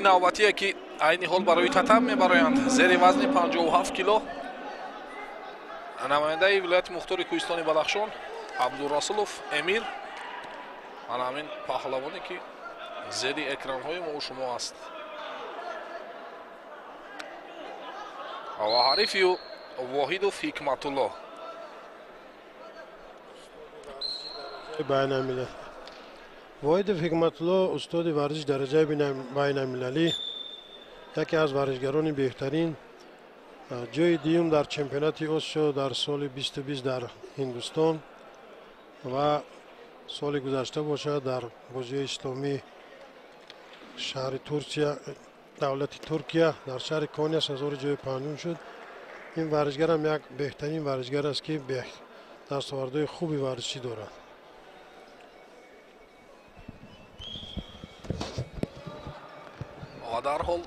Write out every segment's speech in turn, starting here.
навбатие ки айни ҳол барои татам мебароянд. Зери вазни 57 кило намояндаи вилояти мухтори Кӯҳистони Бадахшон Абдурасулов Эмир. ана ҳамин паҳлавоне ки зери экранҳои мо шумо аст. ва ҳарифию Воҳидов Ҳикматулло. байналмилал Воҳидов Ҳикматулло устоди варзиш дараҷаи байналмилалӣ, яке аз варзишгарони беҳтарин, ҷои дуюм дар чемпионати Осиё дар соли 2020 дар Ҳиндустон ва соли гузашта бошад дар бозии исломии шаҳри Турсия, давлати Туркия дар шаҳри Коня сазори ҷои панҷум шуд. ин варзишгар ҳам як беҳтарин варзишгар аст ки дастовардҳои хуби варзишӣ дорад. ва дар ҳол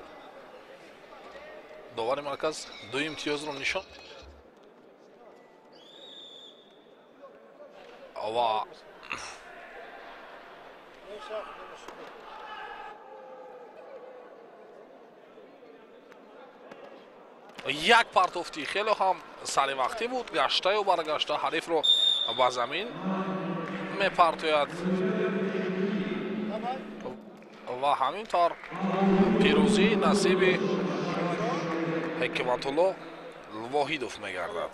довари марказ ду имтиёзро нишон ва як партофти хеле ҳам саривақтӣ буд. гаштаю баргашта ҳарифро ба замин мепартояд ва ҳамин тавр пирӯзии насиби Ҳикматулло Воҳидов мегардад.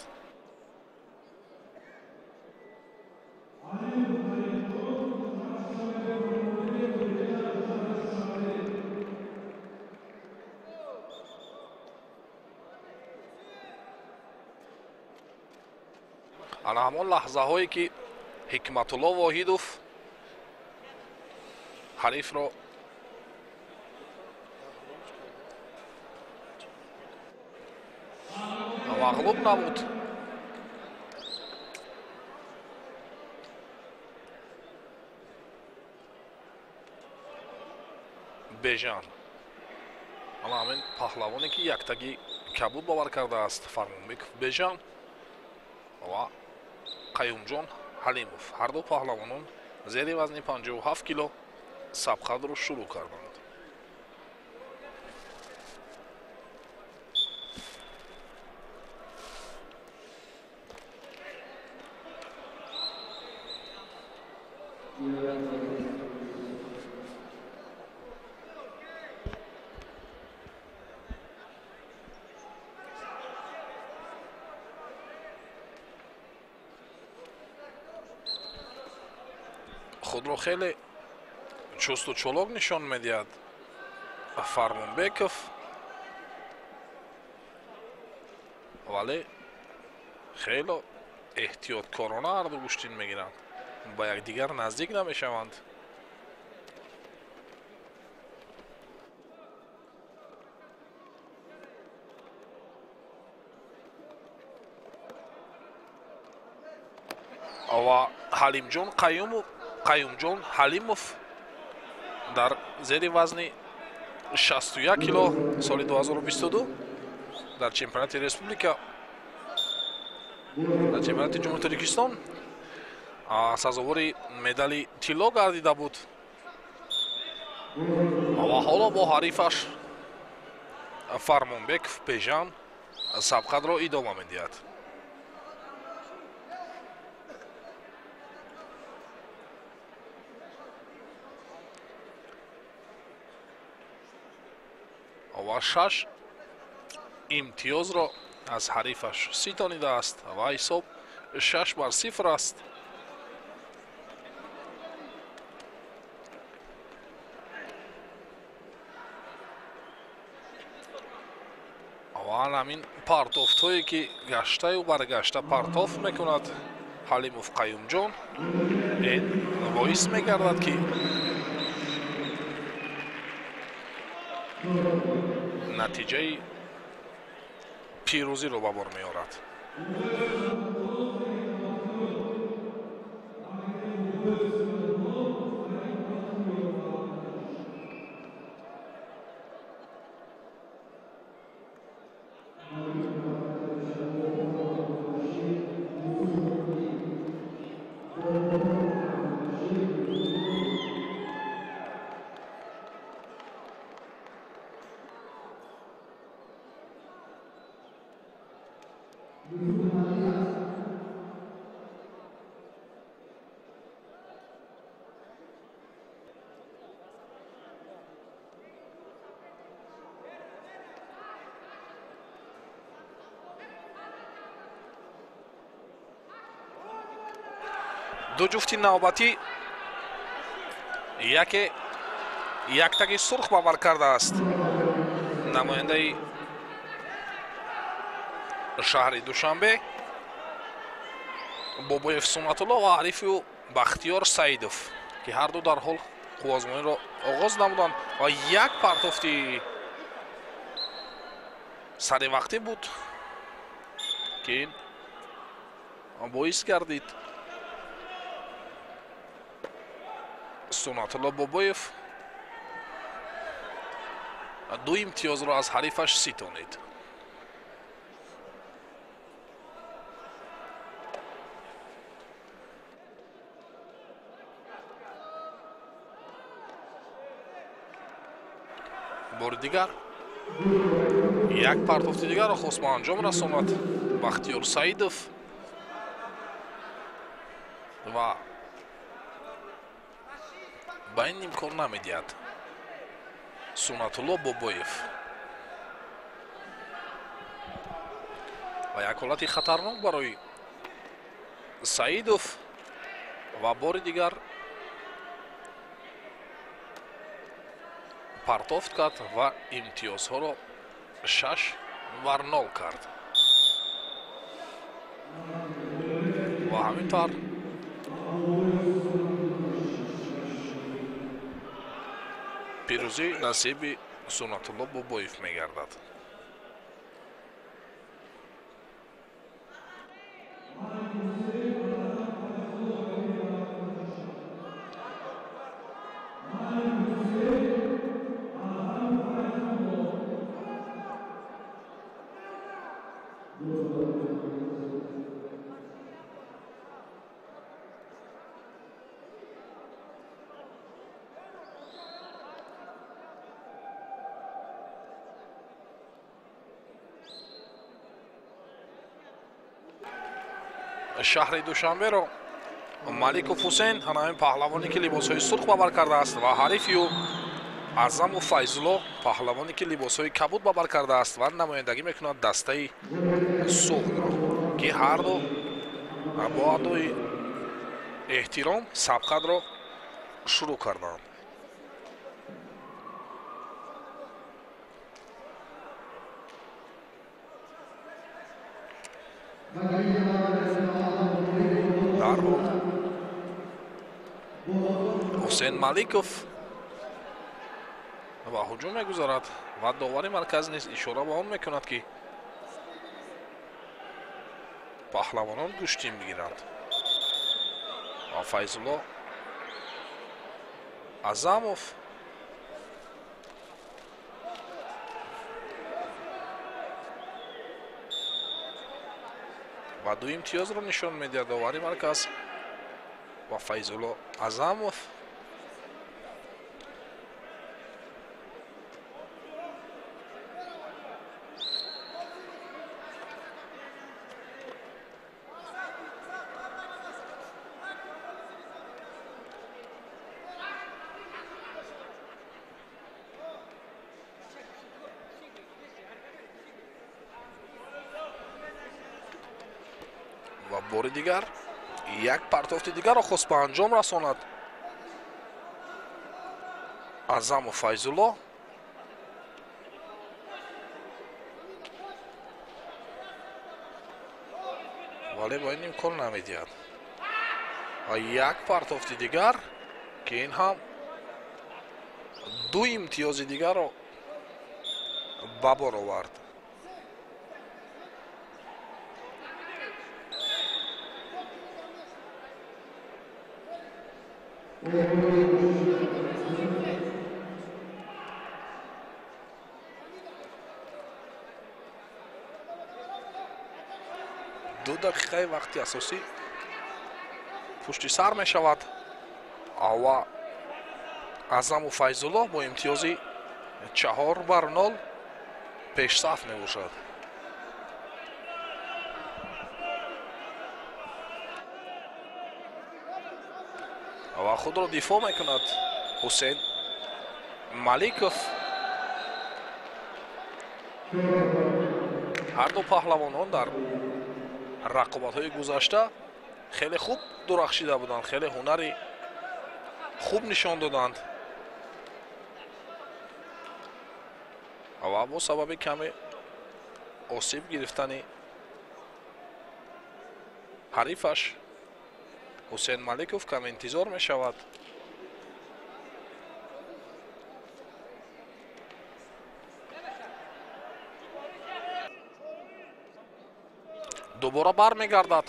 ана ҳамон лаҳзаҳое ки Ҳикматулло Воҳидов ҳарифро мағлуб намуд. Бежан ана ҳамин паҳлавоне ки яктаги кабуд бовар кардааст Фармонбеков Бежан ва Қаюмҷон Ҳалимов. ҳарду паҳлавонон зери вазни 57 кило сабқадро шурӯъ карданд. худро хеле чусту чолок нишон медиҳад Фармонбеков, вале хеле эҳтиёткорона ҳарду гӯштин мегиранд, ба якдигар наздик намешаванд. ва Ҳалимҷон Қаюмҷон Ҳалимов дар зери вазни 61 кило соли 2022 дар чемпионати республика, дар чемпионати ҷумҳурии Тоҷикистон сазовори медали тилло гардида буд ва ҳоло бо ҳарифаш Фармонбеков Бежан сабқадро идома медиҳад. ва 6 имтиёзро аз ҳарифаш ситонидааст ва ҳисоб 6-0 аст. ва ҳамин партофтҳое ки гаштаю баргашта партоф мекунад Ҳалимов Қаюмҷон, ин боис мегардад ки натиҷаи пирӯзиро ба бор меорад. ду ҷуфти навбатӣ яктаги сурх бавар кардааст намояндаи шаҳри душанбе бобоев сунатулло ва арифу бахтиёр саидов ки ҳарду дар ҳол қуввозмониро оғоз намуданд ва як партофти сари вақтӣ буд ки ин боис гардид сунатулло бобоев ду имтиёзро аз ҳарифаш ситонид. бори дигар як партофти дигарро хост ба анҷом расонад бахтиёр саидов ва ба ин имкон намедиҳад сунатулло бобоев ва як ҳолати хатарнок барои саидов ва бори дигар партофт кард ва имтиёзҳоро 6-0 кард ва ҳамин тавр пирӯзӣ насиби сунатулло бобоев мегардад. шаҳри душанберо маликов ҳусейн ҳамин паҳлавоне ки либосҳои сурх бавар кардааст ва ҳарифи ӯ аъзаму файзулло паҳлавоне ки либосҳои кабуд бавар кардааст ва намояндагӣ мекунад дастаи суғдро ки ҳарду бо адои эҳтиром сабқатро шурӯъ карданд. ҳусейн маликов ва ҳуҷум мегузарад ва довари марказ низ ишора ба он мекунад ки паҳлавонон гӯштин бигиранд ва файзулло азамов ва ду имтиёзро нишон медиҳад довари марказ ва файзулло азамов ва бори дигар як партофти дигарро хост ба анҷом расонад азаму файзулло вале ба ин имкон намедиҳад ва як партофти дигар ки ин ҳам ду имтиёзи дигарро ба бор овард. ду дақиқаи вақти асосӣ пушти сар мешавад ва азаму файзулло бо имтиёзи 4-0 пешсаф мебошад. ва худро дифоъ мекунад ҳусейн маликов. ҳар ду паҳлавонон дар рақобатҳои гузашта хеле хуб дурахшида буданд, хеле ҳунари хуб нишон доданд ва бо сабаби каме осиб гирифтани ҳарифаш ҳусейн маликов кам интизор мешавад. дубора бармегардад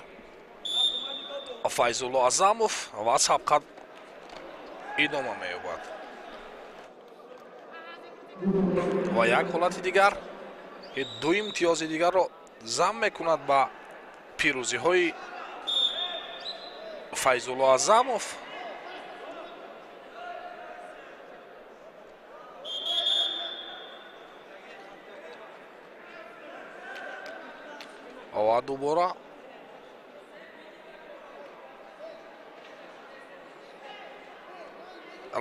файзулло азамов ва сабқат идома меёбад. ва як ҳолати дигар ду имтиёзи дигарро зам мекунад ба пирӯзиҳои файзулло азамов. ва дубора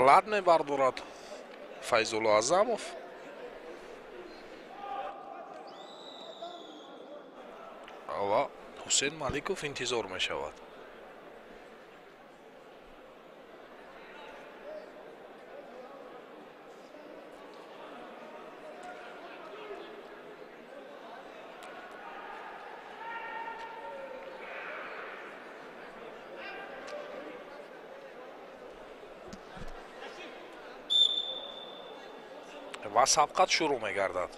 лад мебардорад файзулло азамов. ва ҳусейн маликов интизор мешавад. ва сабқат шурӯъ мегардад.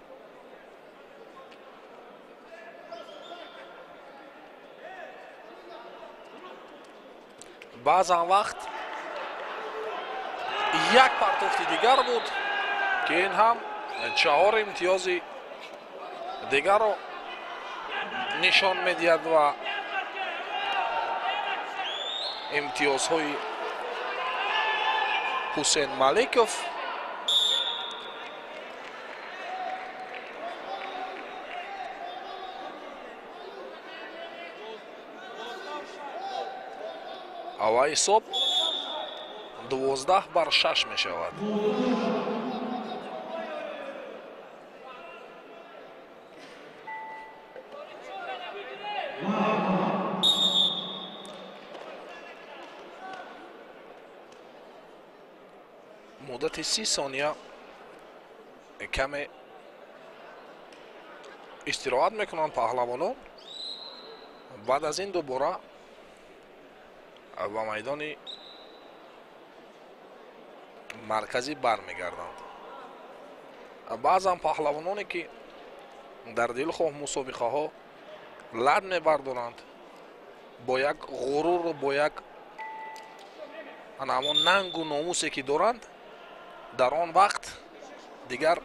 баъзан вақт як партофти дигар буд ки ин ҳам чаҳор имтиёзи дигарро нишон медиҳад ва имтиёзҳои ҳусейн маликов ва ҳисоб 12-6 мешавад. муддати 30 сония каме истироҳат мекунанд паҳлавонон. баъд аз ин дубора ба майдони марказӣ бармегарданд. баъзан паҳлавононе ки дар дилхоҳ мусобиқаҳо лад мебардоранд бо як ғуруру бо як ҳамон нангу номусе ки доранд, дар он вақт дигар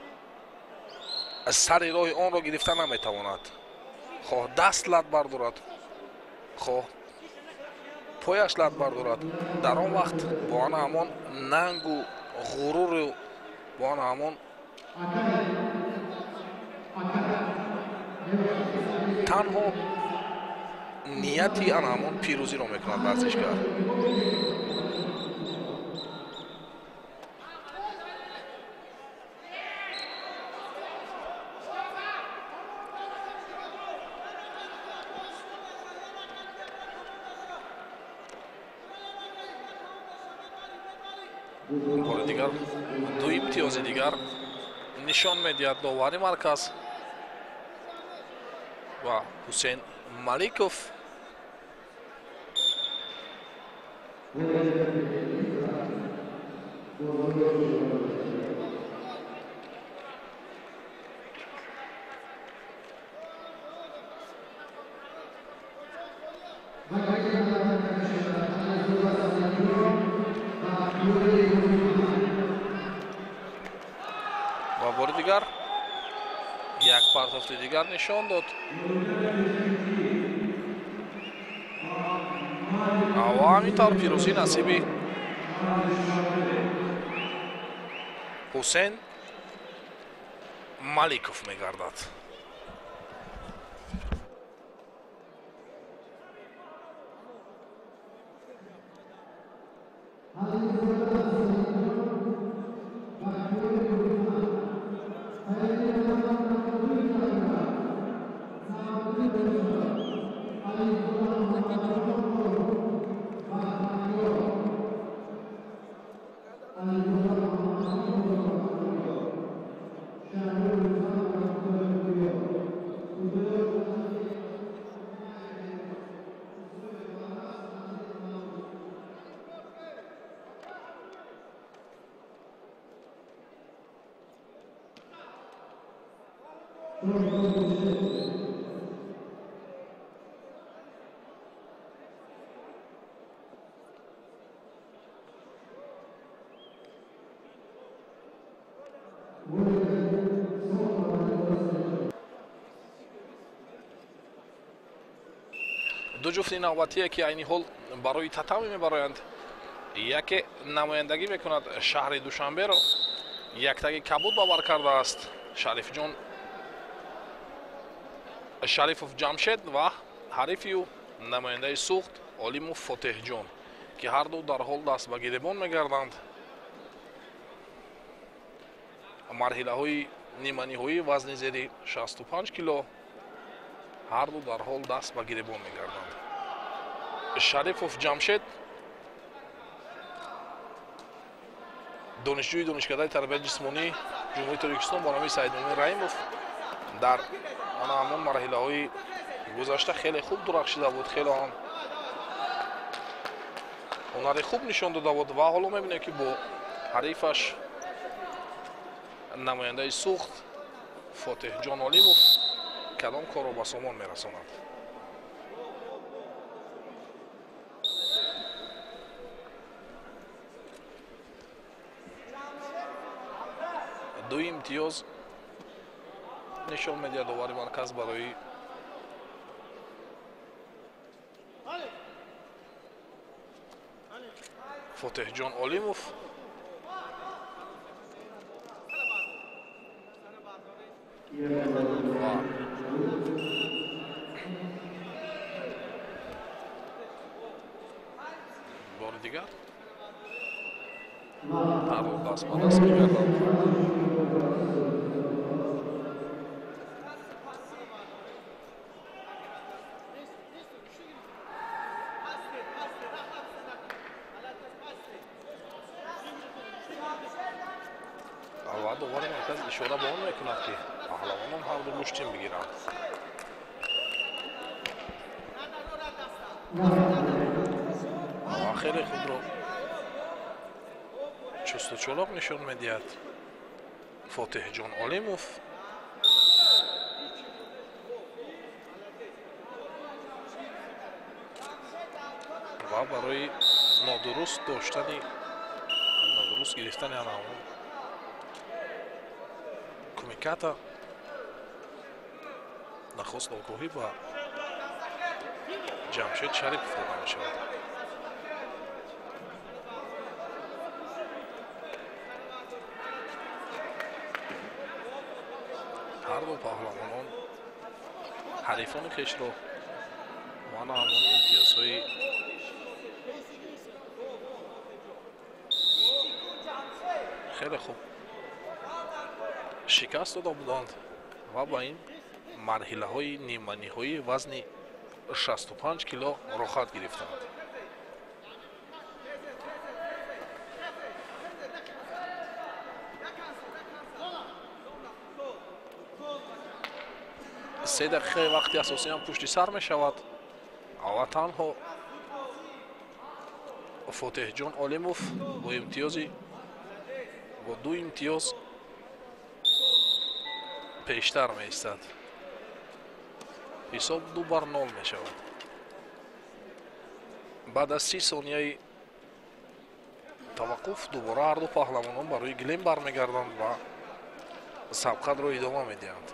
сари роҳи онро гирифта наметавонад. хоҳ даст лад бардорад, хоҳ пояш лад бардорад, дар он вақт бо ана ҳамон нангу ғуруру бо ана ҳамон танҳо нияти ана ҳамон пирӯзиро мекунад варзишгар. бори дигар ду имтиёзи дигар нишон медиҳад довари марказ ва ҳусейн маликов. ва бори дигар як партофти дигар нишон дод. ва ҳамин тавр пирӯзӣ насиби ҳусейн маликов мегардад. ду ҷуфти навбатие ки айни ҳол барои татами мебароянд. яке намояндагӣ мекунад шаҳри душанберо, яктаги кабуд ба бар кардааст Шарифҷон Шарифов Ҷамшед ва ҳарифи ӯ намояндаи суғд Олимов Фотеҳҷон ки ҳарду дар ҳол даст ба гиребон мегарданд. марҳилаҳои ниманиҳоӣ вазни зери 65 кило ҳарду дар ҳол даст ба гиребон мегарданд. Шарифов Ҷамшед донишҷӯи донишкадаи тарбияти ҷисмонӣ ҷумҳурии Тоҷикистон бо номи Саидмоъмин Раимов дар ҳамон марҳилаҳои гузашта хеле хуб дурахшида буд, хеле ҳам ҳунари хуб нишон дода буд ва ҳоло мебинем ки бо ҳарифаш намояндаи суғд Фотеҳҷон Олимов кадом корро ба сомон мерасонад. ду имтиёз нишон медиҳад овари марказ барои Фотеҳҷон Олимов. бори дигар ҳарро даст ба даст мегардад. ва довари марказ ишора ба он мекунад ки паҳлавонон ҳарду муштин бигиранд. ва хеле худро чусту чолоқ нишон медиҳад Фотеҳҷон Олимов. ва барои нодуруст доштани нодуруст гирифтани анамон кумиката нахост огоҳӣ ба Ҷамшед Шарипов дода мешавад. ҳарду паҳлавонон ҳарифони хешро мана ҳамони имтиёзҳои хеле хуб шикаст дода буданд ва ба ин марҳилаҳои ниманиҳои вазни 65 кило рохат гирифтанд. се дақиқаи вақти асосиам пушти сар мешавад ва танҳо Фотеҳҷон Олимов бо имтиёзи бо ду имтиёз пештар меистад. ҳисоб 2-0 мешавад. баъд аз 30 сонияи таваққуф дубора ҳарду паҳлавонон барои гилем бармегарданд ва сабқатро идома медиҳанд.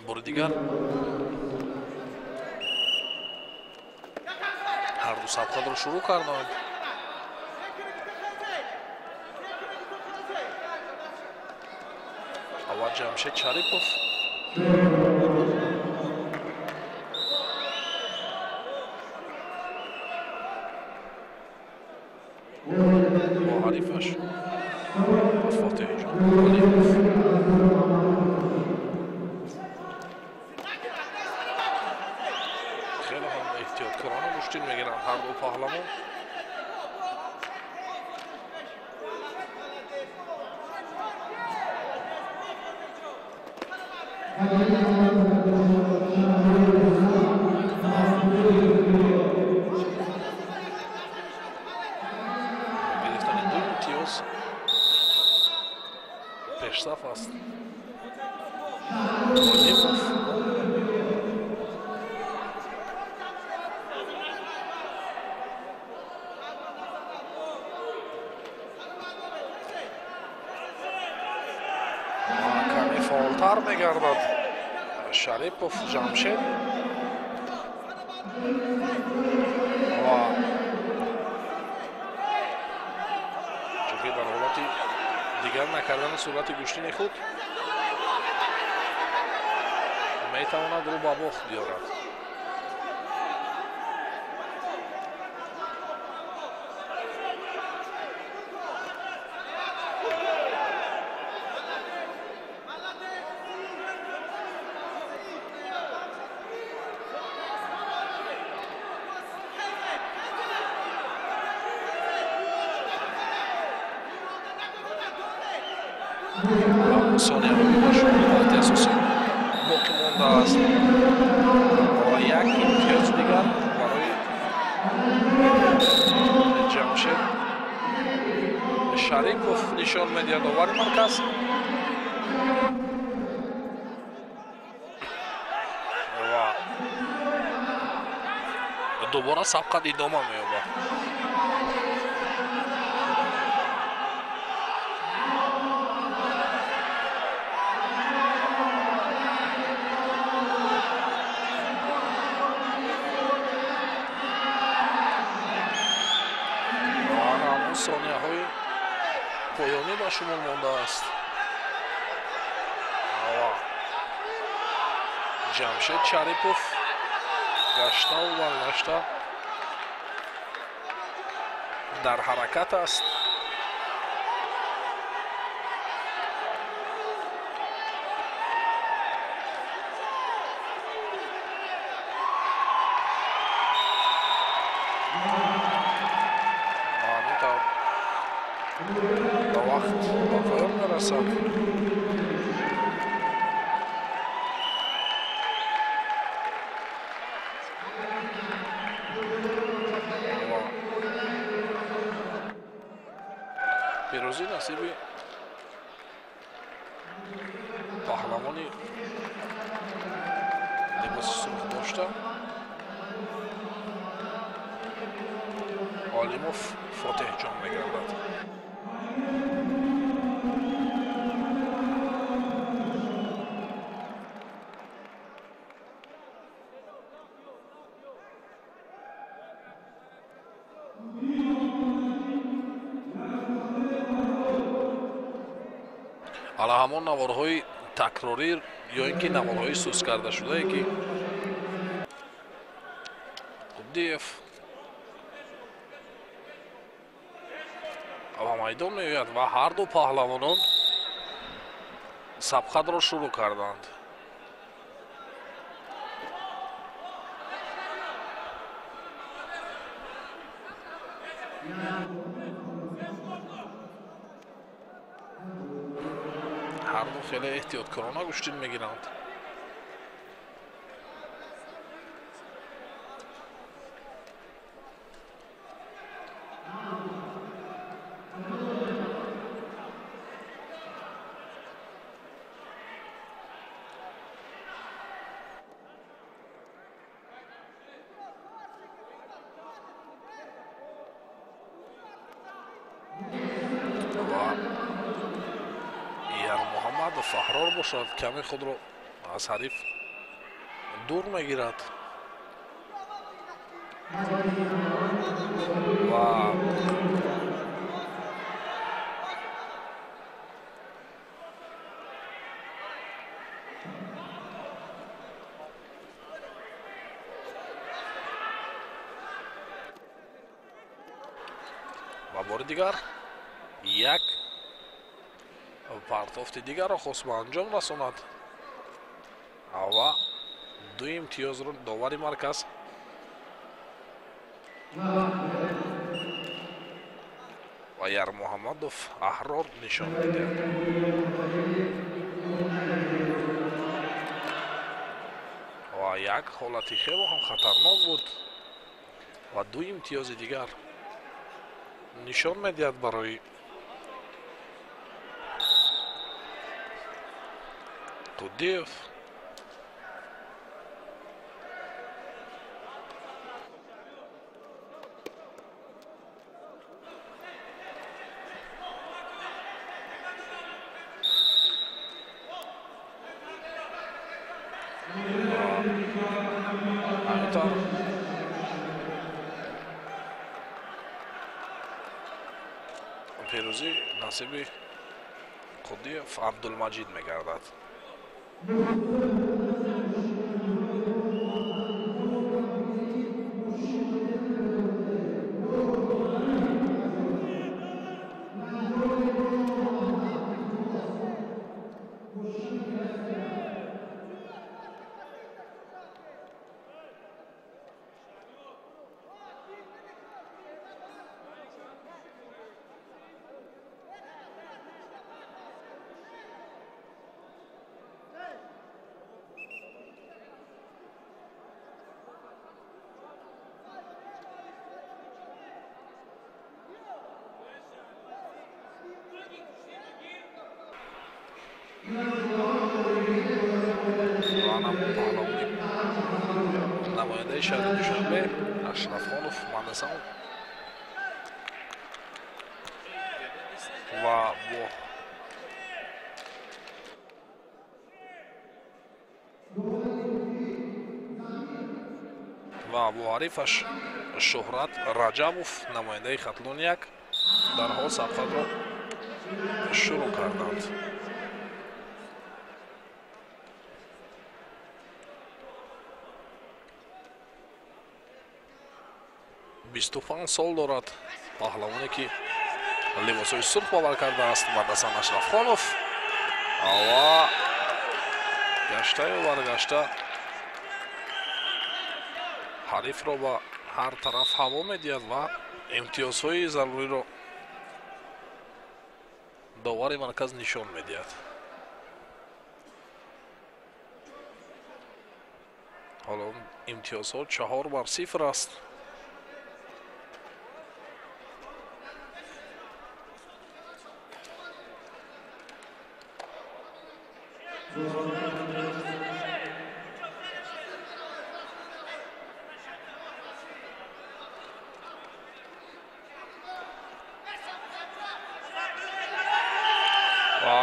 бори дигар ҳарду сабқатро шурӯъ карданд. аввал Ҷамшед Шарипов ҳарифаш фотиҳҷон олимов. хеле ҳам эҳтиёткорона гӯштин мегиранд ҳар ду паҳлавон. гирифтани ду имтиёз пешсаф аст. олимов каме фаъолтар мегардад шарипов. ҷамшед ва чунки дар ҳолати дигар накардани суръати гӯштини худ метавонад рӯ ба бохт биёрад. сониҳои бошуди вақти асосӣ боқӣ мондааст ва як имтиёз дигар барои ҷамшед. шарипов нишон медиҳад овари марказ. ва дубора сабқат идома меёбад. сониҳаҳои поёнӣ ба шумор мондааст. ҷамшед шарипов гаштаву баргашта дар ҳаракат аст. ба вақт ба поён мерасад. пирӯзӣ насиби паҳлавони либоси сурх дошта олимов фотиҳҷон мегардад. ҳала ҳамон наворҳои такрорӣ ё ин ки наворҳои сӯзкардашудае ки қуддиев ба майдон меояд ва ҳар ду паҳлавонон сабқатро шурӯъ карданд. ҳар ду хеле эҳтиёткорона гӯштин мегиранд. ва фаҳрор бошад каме худро аз ҳариф дур мегирад ва бори дигар یک партофти дигарро хост ба анҷом расонад ва ду имтиёзро довари марказ ва Ярмуҳаммадов аҳрор нишон медиҳад. ва як ҳолати хело ҳам хатарнок буд ва ду имтиёзи дигар нишон медиҳад барои Тудиев. ҳаминтавр пирӯзӣ насиби Қудиев Абдулмаҷид мегардад. намояндаи шаҳри Душанбе Ашрафхонов Мандасан ва бо ҳарифаш Шӯҳрат Раҷабов намояндаи Хатлонияк дарҳол сабқатро шурӯъ карданд. 25 сол дорад паҳлавоне ки либосои сурх бовар кардааст Мандасан Ашрафхонов ва гаштаю баргашта ҳарифро ба ҳар тараф ҳаво медиҳад ва имтиёзҳои заруриро довари марказ нишон медиҳад. ҳоло имтиёзҳо 4-0 аст.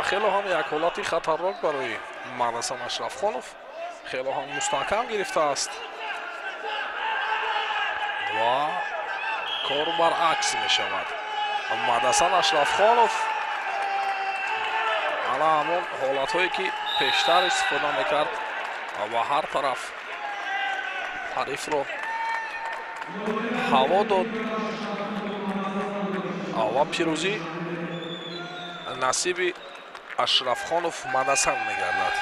хело ҳам як ҳолати хатарнок барои Мандасан Ашрафхонов хело ҳам мустаҳкам гирифтааст ва кор баръакс мешавад. Мандасан Ашрафхонов ана ҳамон ҳолатҳое ки пештар истифода мекард ва ҳар тараф ҳарифро ҳаво дод ва пирӯзӣ насиби Ашрафхонов Мандасан мегардад.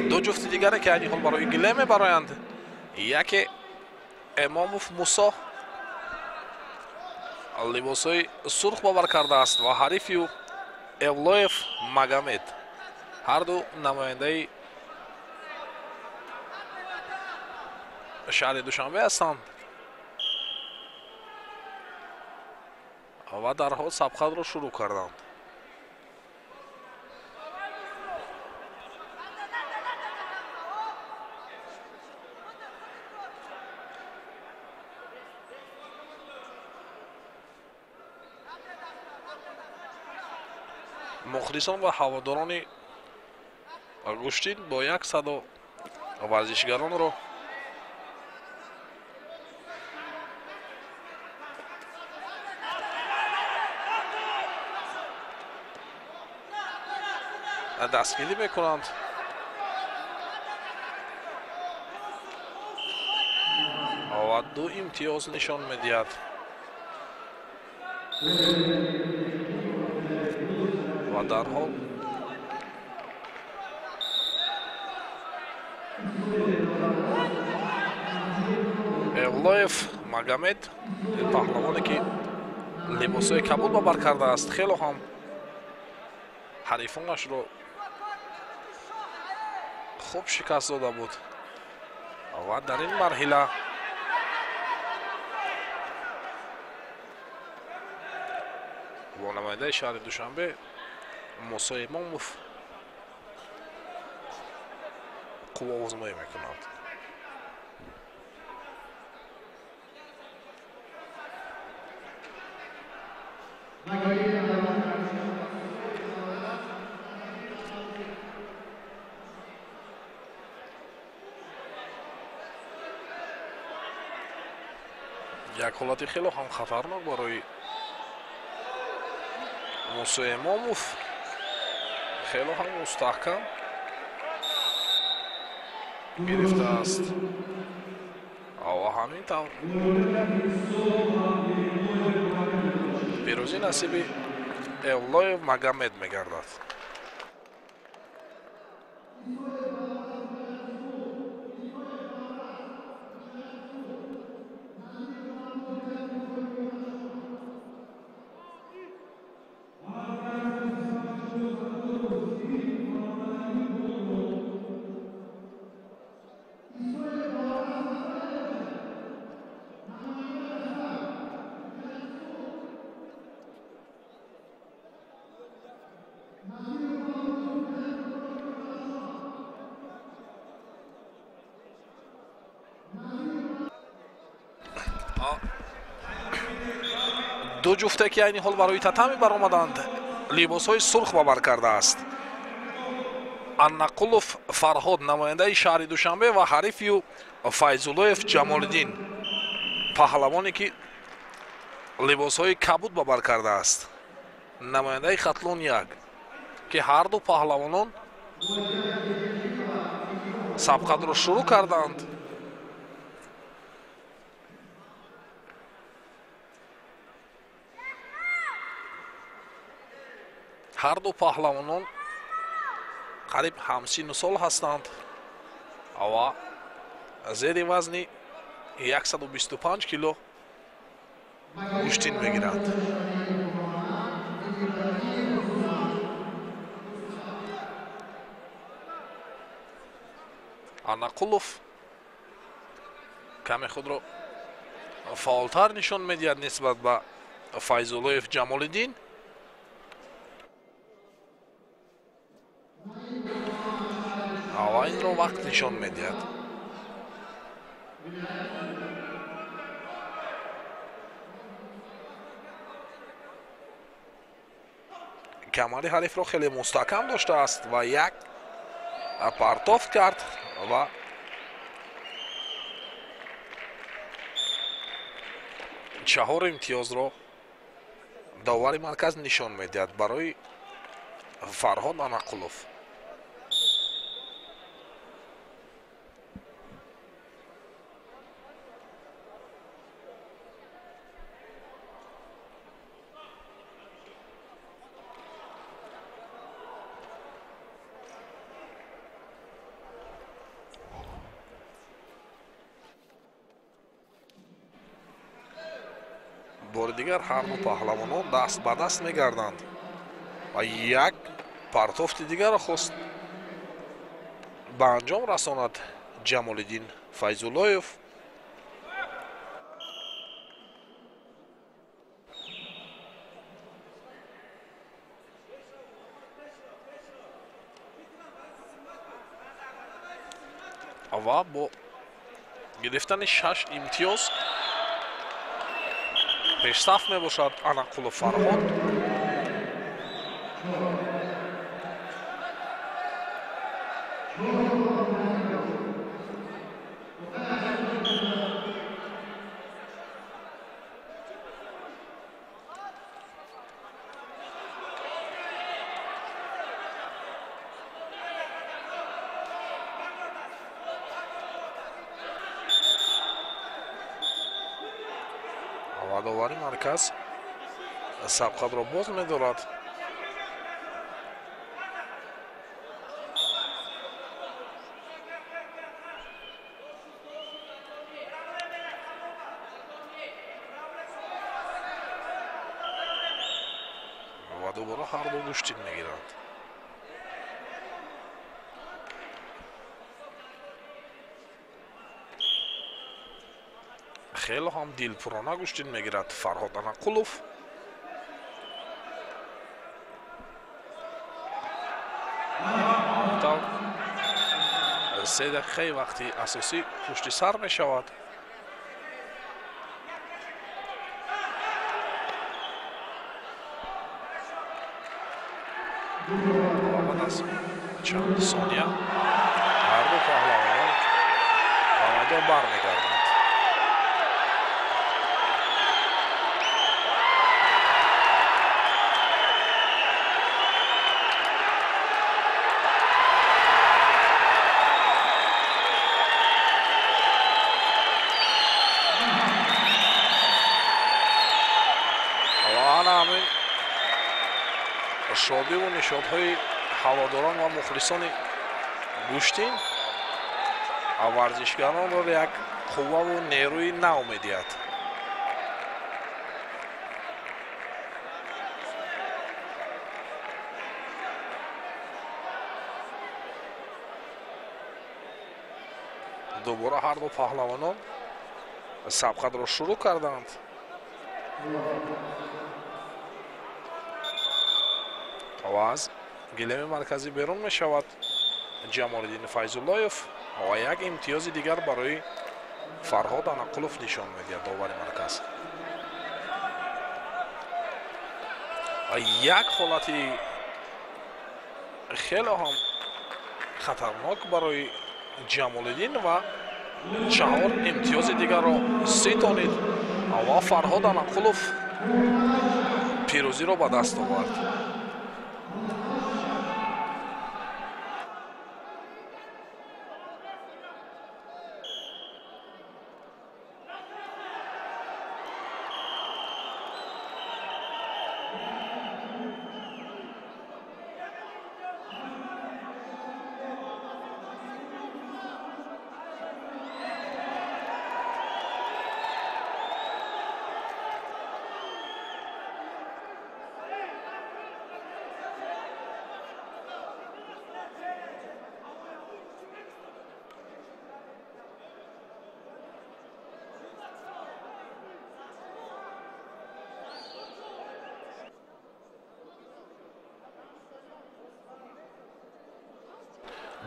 ду ҷуфти дигаре ки айни ҳол барои гиле мебароянд. яке Эмомов Мусо либосои сурх бовар кардааст ва ҳарифи ӯ Эвлоев Магомед ҳарду намояндаи шаҳри Душанбе ҳастанд ва дарҳол сабқатро шурӯъ карданд. мухлисон ва ҳаводорони гӯштин бо 100 варзишгаронро дастгирӣ мекунанд. ва 2 имтиёз нишон медиҳад. ва дарҳол Evloyev Magomed паҳлавоне ки либосҳои кабуд ба бар кардааст, хело ҳам ҳарифонашро хуб шикаст дода буд. ва дар ин марҳила бо намояндаи шаҳри Душанбе Мусо Имомов қуввоозмоӣ мекунад. як ҳолати хело ҳам хатарнок барои Мусо Имомов, хело ҳам мустаҳкам гирифтааст. ва ҳамин тавр пирӯзӣ насиби Evloyev Magomed мегардад. ду ҷуфте ки айни ҳол барои татами баромаданд, либосҳои сурх ба бар кардааст. Аннақулов Фарҳод намояндаи шаҳри Душанбе ва ҳарифи Файзуллоев Ҷамолиддин паҳлавоне ки либосҳои кабуд ба бар кардааст. Намояндаи Хатлон 1 ки ҳар ду паҳлавонон сабқатро шурӯъ карданд. ҳар ду паҳлавонон қариб ҳамсину сол ҳастанд ва зери вазни 125 кило гӯштин мегиранд. Аннақулов каме худро фаъолтар нишон медиҳад нисбат ба Файзуллоев Ҷамолиддин. ва инро вақт нишон медиҳад. камари ҳарифро хеле мустаҳкам доштааст ва як партофт кард ва чаҳор имтиёзро довари марказ нишон медиҳад барои Фарҳод Аннақулов. бори дигар ҳар ду паҳлавонон даст ба даст мегарданд ва як партофти дигарро хост ба анҷом расонад Ҷамолиддин Файзуллоев. ва бо гирифтани 6 имтиёз пешсаф мебошад Аннақулов Фарҳод. ва довари марказ сабқатро боз медорад. ва дубора ҳарду гӯштин мегиранд. хело ҳам дилпурона гӯштин мегирад Фарҳод Анақулов. се дақиқаи вақти асосӣ пушти сар мешавад. баъд аз чанд сония ҳарду паҳлавонон ба майдон бармегарданд. шодиву нишодҳои ҳаводорон ва мухлисони гӯштин варзишгаронро як қувваву нерӯи нав медиҳад. дубора ҳарду паҳлавонон сабқатро шурӯъ карданд. аз гилеми марказӣ берун мешавад Ҷамолиддин Файзуллоев ва як имтиёзи дигар барои Фарҳод Анақулов нишон медиҳад довари марказ. як ҳолати хело ҳам хатарнок барои Ҷамолиддин ва 4 имтиёзи дигарро ситонид ва Фарҳод Анақулов пирӯзиро ба даст овард.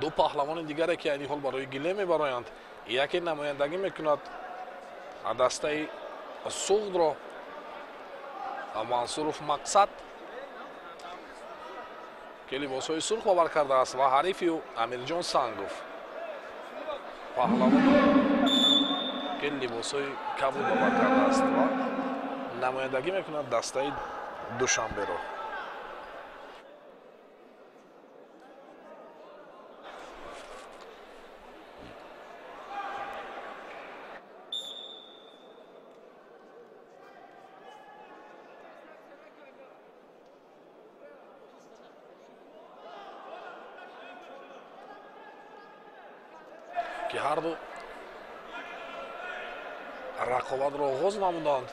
ду паҳлавони дигаре ки айни ҳол барои гиле мебароянд. яке намояндагӣ мекунад дастаи суғдро Мансуров Мақсад ки либосҳои сурх бовар кардааст ва ҳарифи ӯ Амирҷон Сангов. паҳлавон ки либосҳои кабуд бовар кардааст ва намояндагӣ мекунад дастаи Душанберо. ки ҳарду рақобатро оғоз намуданд.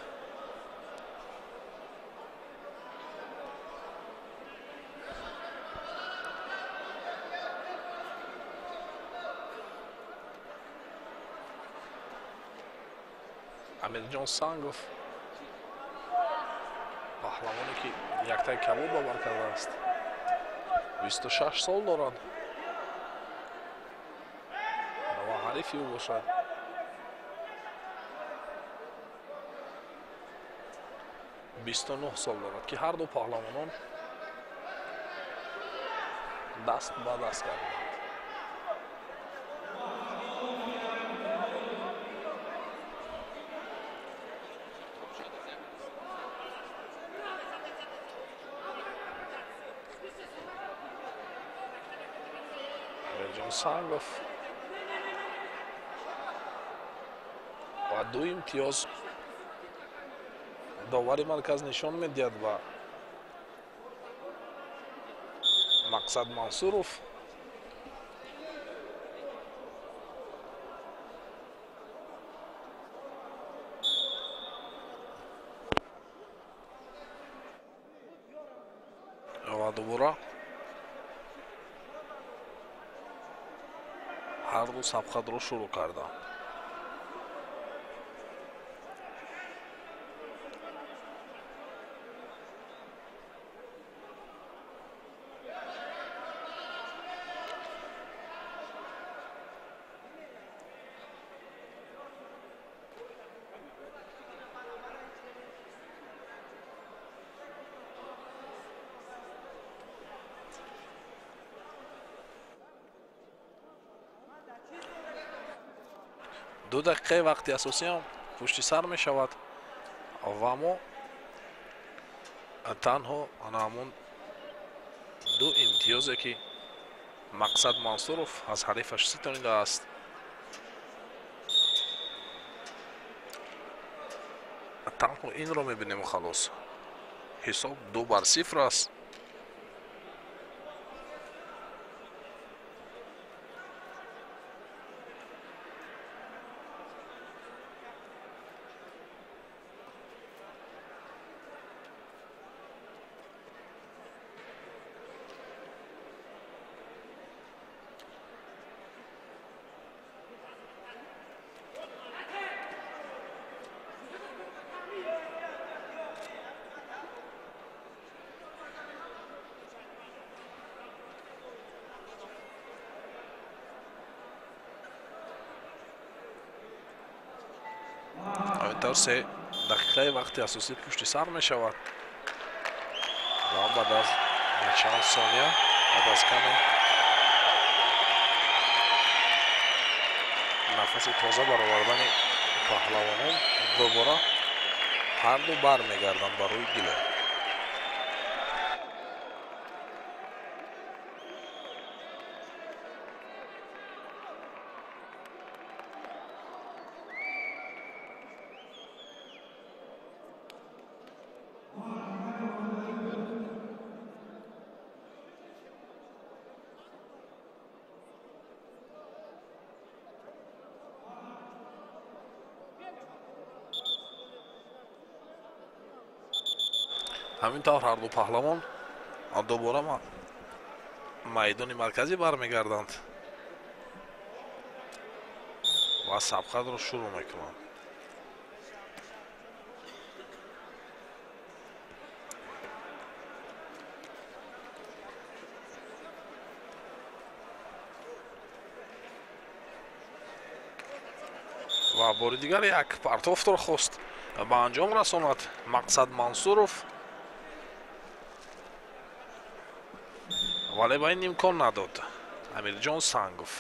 Амирҷон Сангов паҳлавоне ки яктаи кабуд бовар кардааст. 26 сол дорад. ҳарифи ӯ бошад. بیست و نه سال دارد که هر دو پهلوانان دست به دست کردند. Амирҷон Сангов و 2 امتیاز довари марказ нишон медиҳад ба мақсад мансуров. ва дубора ҳар ду сабқатро шурӯъ карданд. ду дақиқаи вақти асосиам пушти сар мешавад ва мо танҳо ҳамон ду имтиёзе ки мақсад мансуров аз ҳарифаш ситонидааст танҳо инро мебинем халос. ҳисоб 2-0 аст. ҳаминтавр 3 дақиқаи вақти асосӣ пушти сар мешавад ва баъд аз чанд сония баъд аз каме нафаси тоза баровардани паҳлавонон дубора ҳар ду бармегарданд ба рӯи гиле. ҳамин тавр ҳар ду паҳлавон дубора майдони марказӣ бармегарданд ва сабқатро шурӯъ мекунанд. ва бори дигар як партофтро хост ба анҷом расонад мақсад мансуров, вале ба ин имкон надод амирҷон сангов.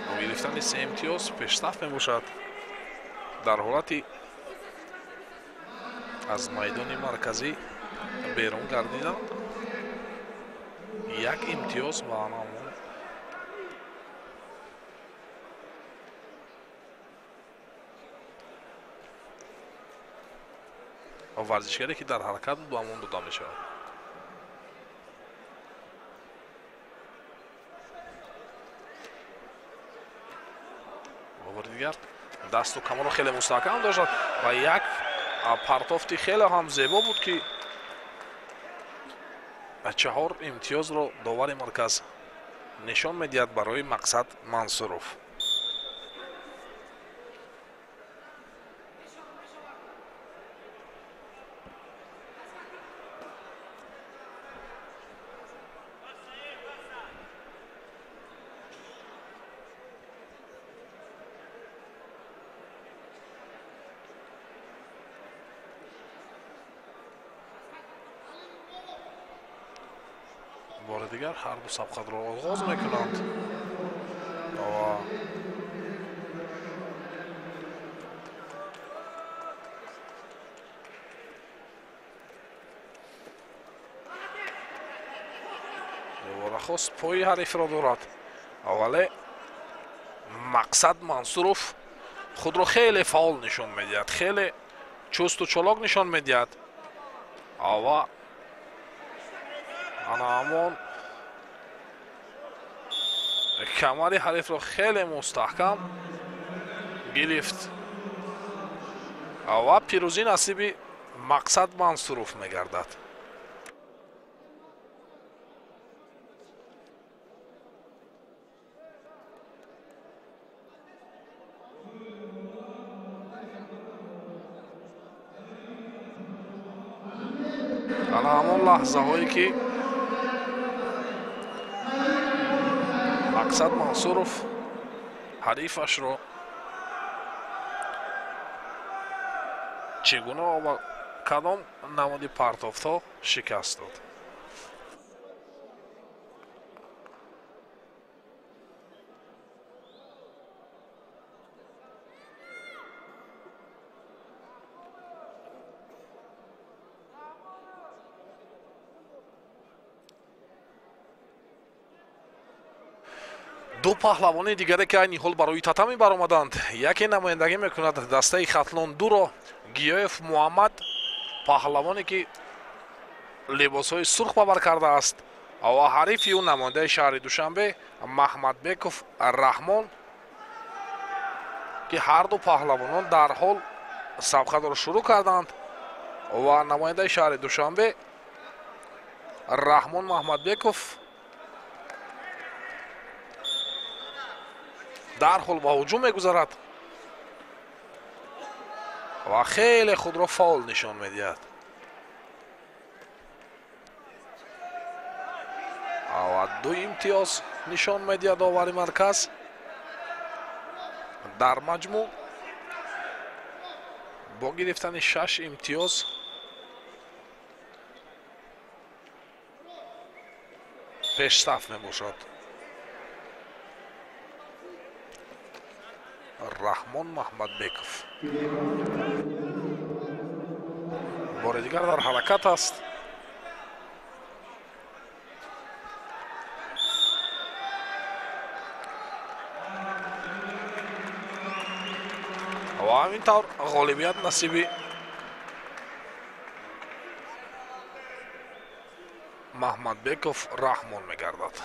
бо гирифтани 3 имтиёз пешсаф мебошад дар ҳолати аз майдони марказӣ берун гардидан. як имтиёз ба анамон варзишгаре ки дар ҳаракат буд ба амон дода мешавад. бовар дигар дасту каморо хеле мустаҳкам дошад ва як партофти хеле ҳам зебо буд ки 4 имтиёзро довари марказ нишон медиҳад барои мақсад мансуров. бори дигар ҳар ду сабқатро оғоз мекунанд. дубора хост пои ҳарифро дорад вале мақсад мансуров худро хеле фаъол нишон медиҳад, хеле чусту чолок нишон медиҳад ва ана ҳамон камари ҳарифро хеле мустаҳкам гирифт ва пирӯзӣ насиби мақсад мансуров мегардад. ана ҳамон лаҳзаҳое ки мақсад мансуров ҳарифашро чӣ гуна ва кадом намуди партофтҳо шикаст дод. ду паҳлавони дигаре ки айни ҳол барои татамӣ баромаданд. Яке намояндагӣ мекунад дастаи хатлон дуро. Гиёев Муҳаммад паҳлавоне ки либосҳои сурх ба бар кардааст ва ҳарифи ӯ намояндаи шаҳри Душанбе Маҳмадбеков Раҳмон ки ҳарду паҳлавонон дарҳол сабқатро шурӯъ карданд ва намояндаи шаҳри Душанбе Раҳмон Маҳмадбеков дарҳол ба ҳуҷум мегузарад ва хеле худро фаъол нишон медиҳад. ва ду имтиёз нишон медиҳад овари марказ. дар маҷмӯъ бо гирифтани 6 имтиёз пешсаф мебошад. Раҳмон Маҳмадбеков бори дигар дар ҳаракат аст. ва ҳамин тавр ғолибият насиби Маҳмадбеков Раҳмон мегардад.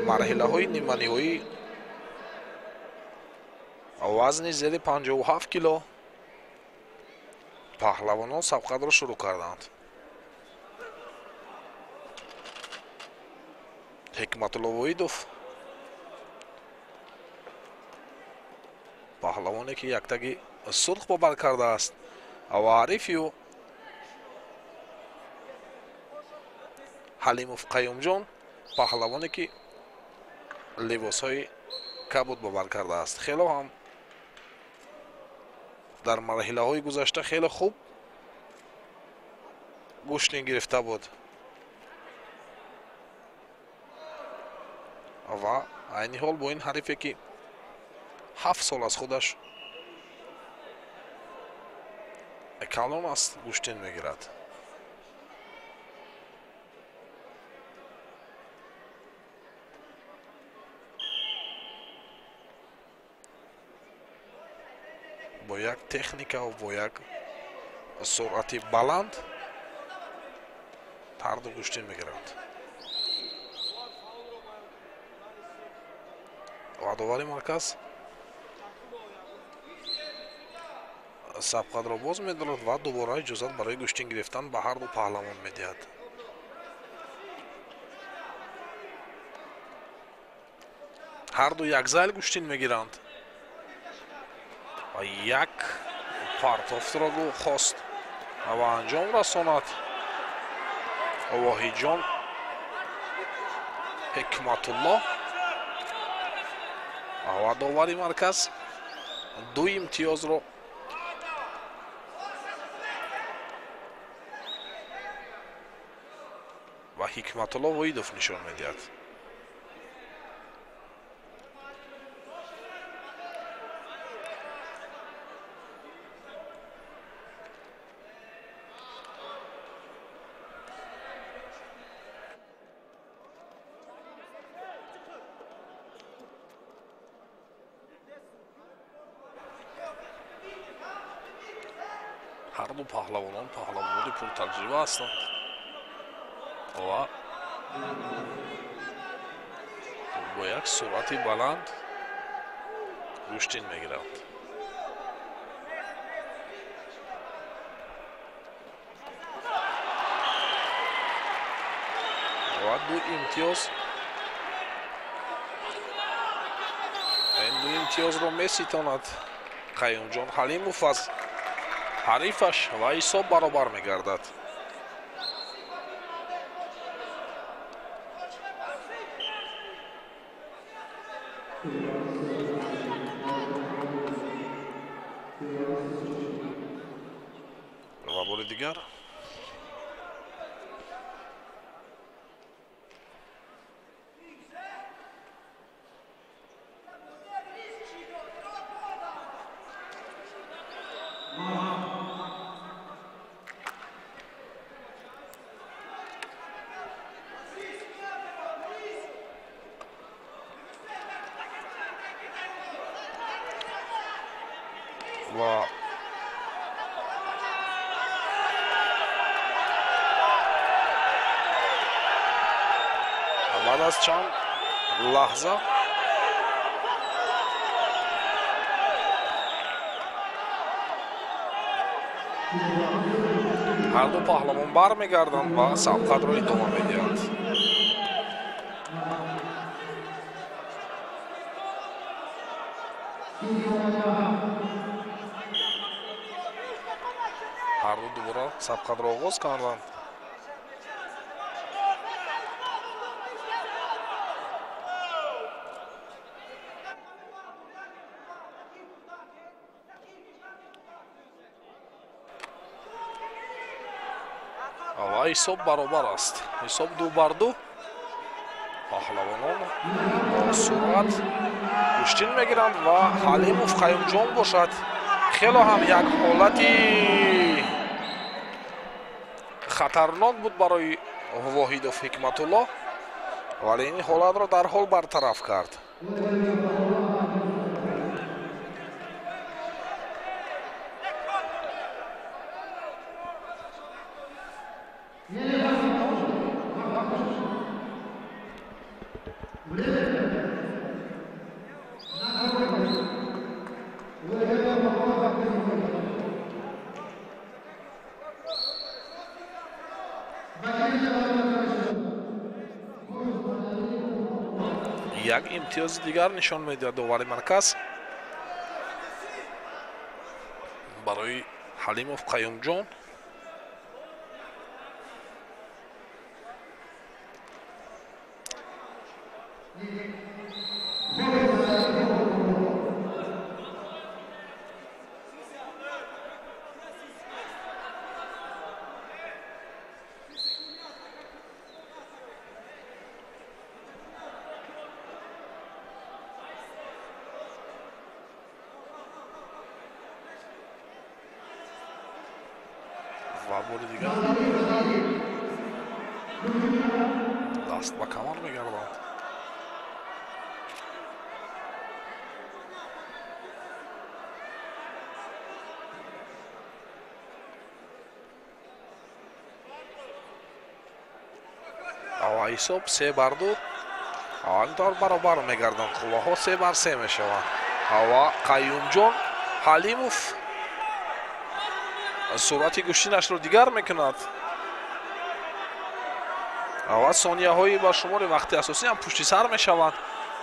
марҳилаҳои ниманиҳоӣ вазни зери 57 кило паҳлавонон сабқатро шурӯъ карданд. ҳикматулло воидов паҳлавоне ки яктаги сурх ба бар кардааст ва ҳарифи ӯ ҳалимов қаюмҷон паҳлавоне ки либосҳои кабуд ба бар кардааст. хело ҳам дар марҳилаҳои гузашта хеле хуб гӯштин гирифта буд ва айни ҳол бо ин ҳарифе ки 7 сол аз худаш калон аст гӯштин мегирад. бо як техника ва бо як суръати баланд ҳарду гӯштин мегиранд. ваъдовари марказ сабқатро боз медорад ва дубора иҷозат барои гӯштин гирифтан ба ҳарду паҳлавон медиҳад. ҳар ду як зайл гӯштин мегиранд ва як партофтро гӯ хост ва анҷом расонад воҳиҷон ҳикматулло ва довари марказ ду имтиёзро ва ҳикматулло воидов нишон медиҳад. ҳар ду паҳлавонон паҳлавонони пуртаҷриба ҳастанд ва бо як суръати баланд куштин мегиранд. ва ду имтиёз ин ду имтиёзро меситонад қаюмҷон ҳалимов аз ҳарифаш ва ҳисоб баробар мегардад. ва бори дигар ва баъд аз чанд лаҳза ҳар ду паҳлавон бармегарданд ва сабқатро идома медиҳанд. ҳар ду дубора сабқатро оғоз карданд. ва ҳисоб баробар аст. ҳисоб ду бар ду. паҳлавонон бо суръат куштин мегиранд ва ҳалимов қаюмҷон бошад. хело ҳам як ҳолати хатарнок буд барои воҳидов ҳикматулло, вале ин ҳолатро дарҳол бартараф кард. як имтиёзи дигар нишон медиҳад довари марказ барои ҳалимов қаюмҷон. ва бори дигар даст ба камар мегарданд. ва ҳисоб 3-2 интор баробар мегарданд. қувваҳо 3-3 мешаванд. ва қаюмҷон ҳалимов суръати гӯштинашро дигар мекунад. ва сонияҳои ба шумори вақти асосӣ ҳам пушти сар мешаванд.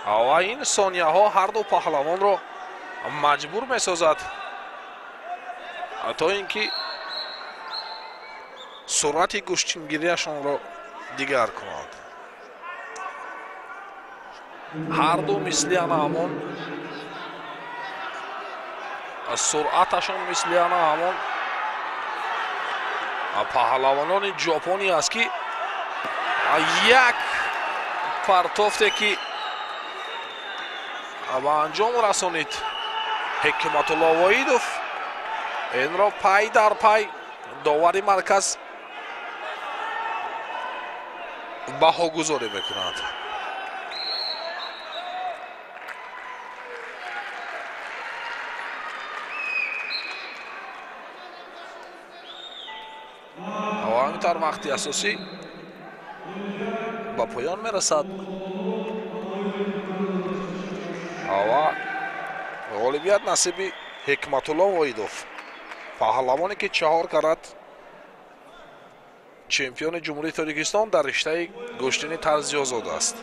ва ин сонияҳо ҳарду паҳлавонро маҷбур месозад то ин ки суръати гӯштингирияшонро дигар кунанд. ҳарду мисли ана ҳамон суръаташон мисли ана ҳамон паҳлавонони ҷопонӣ аст ки як партофте ки ба анҷом расонид ҳикматулло воидов инро пай дар пай довари марказ баҳогузорӣ мекунад. ҳаминтар вақти асосӣ ба поён мерасад ва ғолибият насиби ҳикматулло воидов, паҳлавоне ки 4 карат чемпиони ҷумҳурии Тоҷикистон дар риштаи гӯштини тарзи озод аст.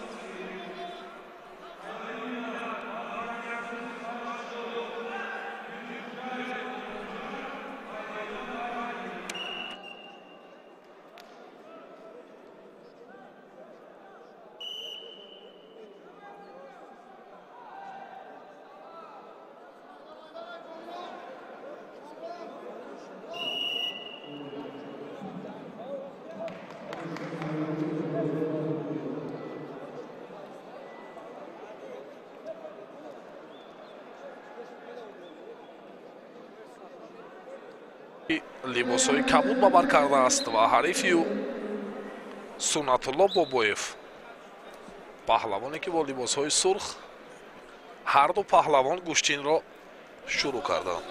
либосҳои кабуд ба бар кардааст ва ҳарифи ӯ Сунатулло Бобоев, паҳлавоне ки бо либосҳои сурх ҳарду паҳлавон гӯштинро шурӯъ карданд.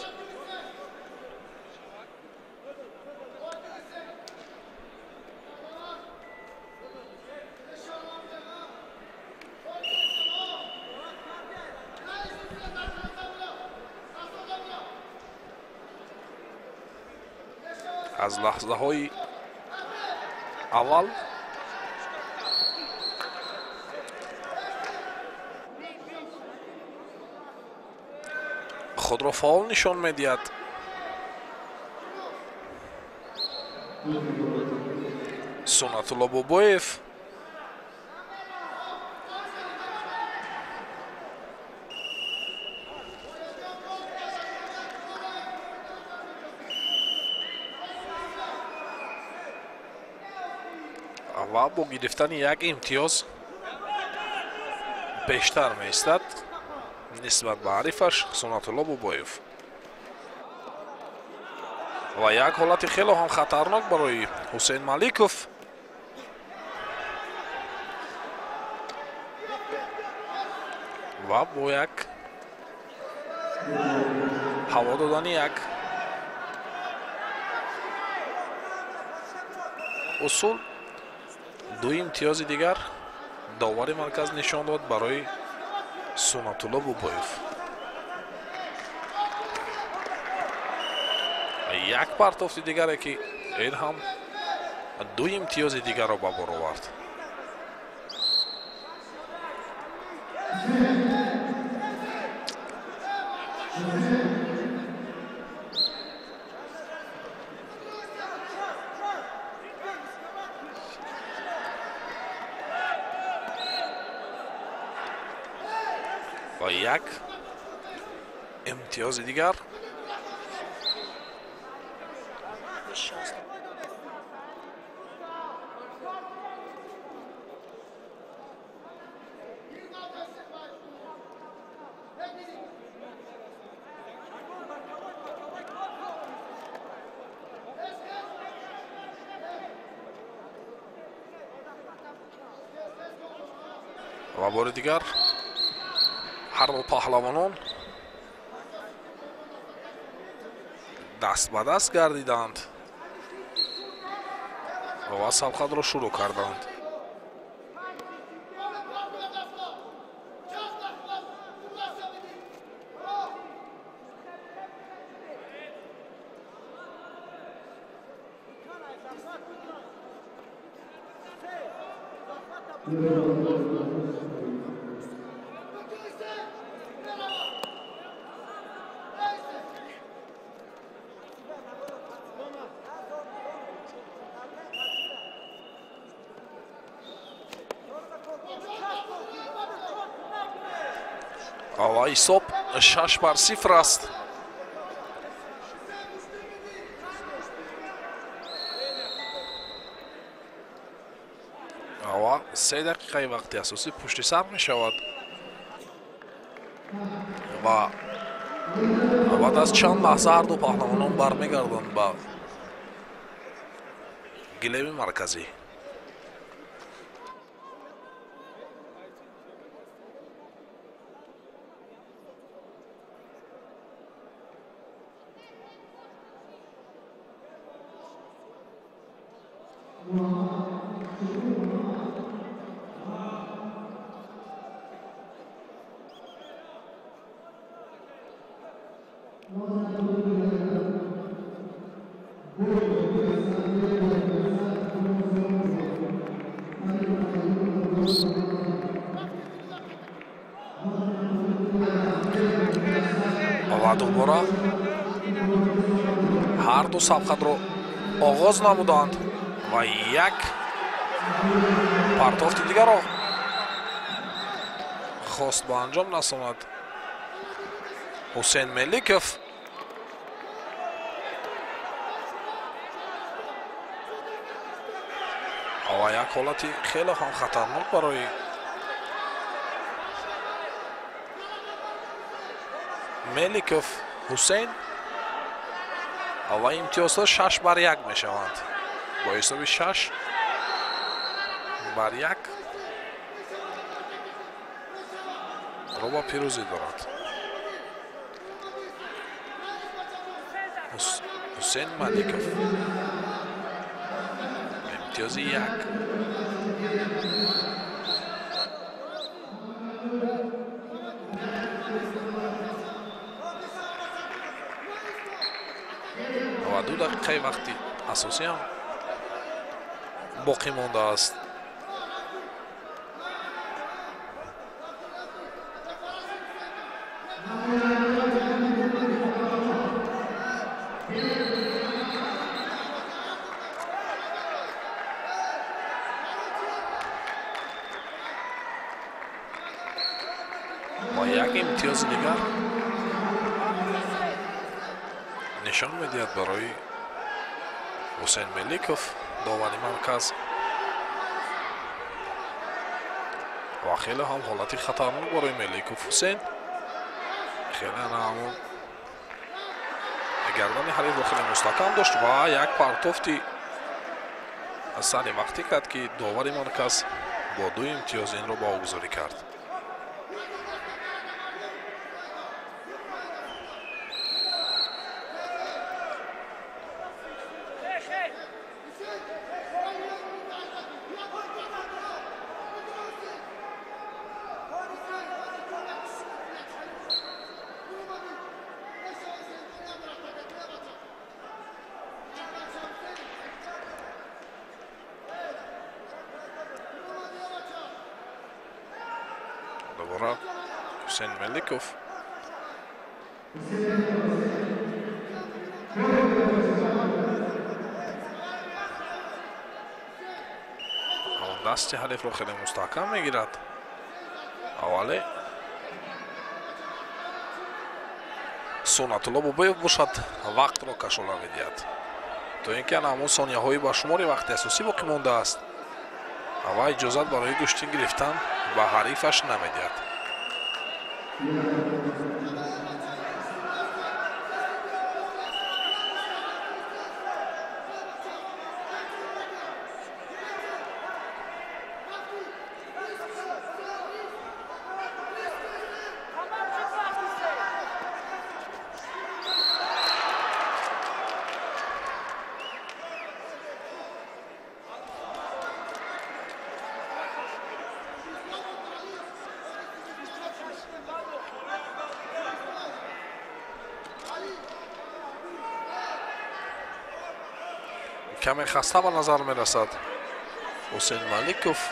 аз лаҳзаҳои аввал худро фаъол нишон медиҳад Сунатулло Бобоев. ва бо гирифтани як имтиёз бештар меистад нисбат ба ҳарифаш Сунатулло Бобоев. ва як ҳолати хело ҳам хатарнок барои Ҳусейн Маликов. ва бо як ҳаво додани як усул ду имтиёзи дигар довари марказ нишон дод барои Сунатулло Бобоев. як партофти дигаре ки ин ҳам ду имтиёзи дигарро ба бор овард. ва як имтиёзи дигар ва бори дигар ҳар ду паҳлавонон даст ба даст гардиданд ва сабқатро шурӯъ карданд. ва ҳисоб 6-0 аст. ва 3 дақиқаи вақти асосӣ пушти сар мешавад. ва баъд аз чанд лаҳза ҳарду паҳлавонон бармегарданд ба гилеви марказӣ. ва дубора ҳарду сабқатро оғоз намуданд ва як партофти дигарро хост ба анҷом расонад ҳусейн меликов. ва як ҳолати хеле ҳам хатарнок барои меликов ҳусейн. ва имтиёзҳо 6-1 мешаванд. бо ҳисоби 6-1 роба пирӯзӣ дорад. ҳусейн маликов имтиёзи 1. ва 2 дақиқаи вақти асосӣ ҳам боқӣ мондааст. ва як имтиёзи дигар нишон медиҳад барои ҳусейн меликов, довари марказ. ва хеле ҳам ҳолати хатарнок барои меликов ҳусейн. хеле ҳамон гардани ҳарифро хеле мустаҳкам дошт ва як партофти сари вақтӣ кард ки довари марказ бо 2 имтиёз инро ба огузорӣ кард. Добра ҳусейн меликов. дасти ҳарифро хеле мустаҳкам мегирад. аввале Сунатулло Бобоев бошад вақтро кашола медиҳад. то ин ки ҳамон сонияҳои ба шумори вақти асосӣ боқӣ мондааст. ва иҷозат барои гӯшти гирифтан ба ҳарифаш намедиҳад. کمی خسته به نظر می رسد حسین مالکوف.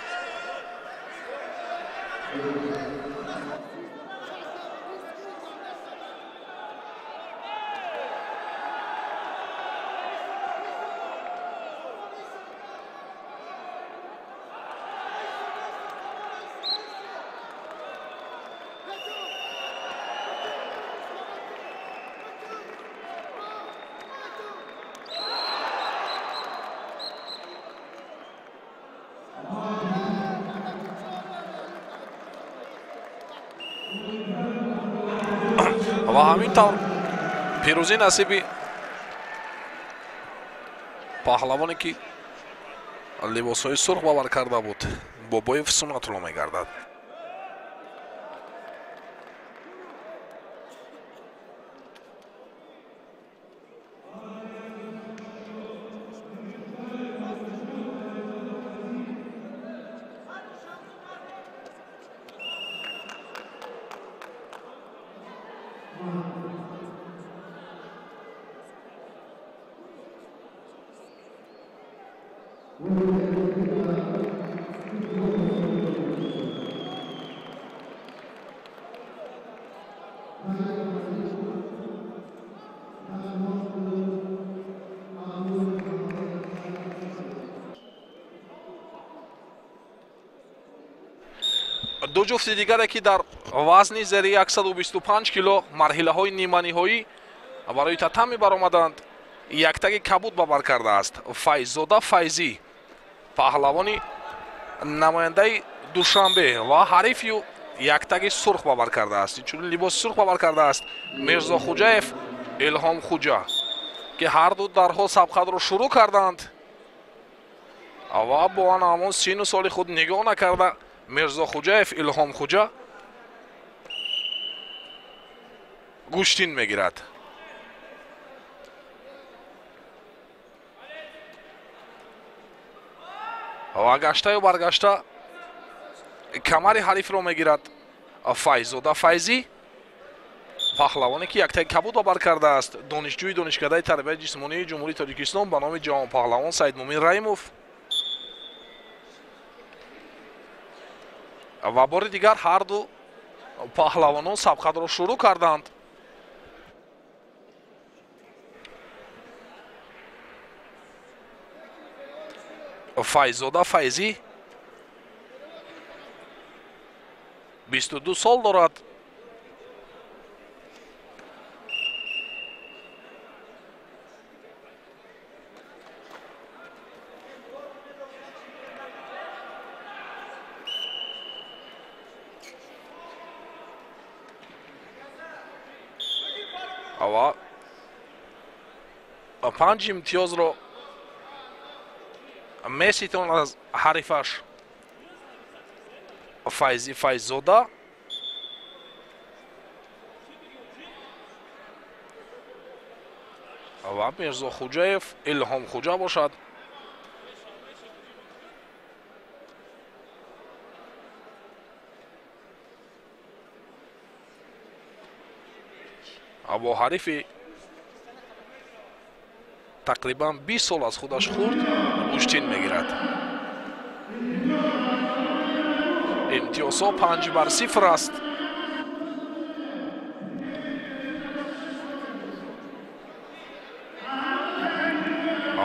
ва ҳамин тавр пирӯзӣ насиби паҳлавоне ки либосҳои сурх бовар карда буд бобоев сунатулло мегардад. ду ҷуфти дигаре ки дар вазни зери 125 кило марҳилаҳои ниманиҳоӣ барои татам мебаромаданд, яктаги кабуд ба бар кардааст. Файззода Файзӣ паҳлавони намояндаи Душанбе ва ҳариф яктаги сурх ба бар кардааст. Инчунин либоси сурх ба бар кардааст Мирзо Хуҷаев, Илҳом Хуҷа ки ҳарду дарҳо сабқатро шурӯъ карданд ва бо ҳамон сину соли худ нигоҳ накарда Мирзо Хуҷаев, Илҳом Хуҷа гӯштин мегирад. ва гаштаю баргашта камари ҳарифро мегирад Файззода Файзӣ паҳлавоне ки яктаги кабуд ба бар кардааст. Донишҷӯи донишкадаи тарбияти ҷисмонии ҷумҳурии Тоҷикистон ба номи ҷавонпаҳлавон Саидмӯмин Раимов ва бори дигар ҳарду паҳлавонон сабқатро шурӯъ карданд. Файззода Файзӣ 22 сол дорад. ва 5 имтиёзро меситонад аз ҳарифаш Файзӣ Файззода. ва Мирзо Хуҷаев, Илҳом Хуҷа бошад. бо ҳарифи тақрибан 20 сол аз худаш хурд гӯштин мегирад. имтиёзҳо 5-0 аст.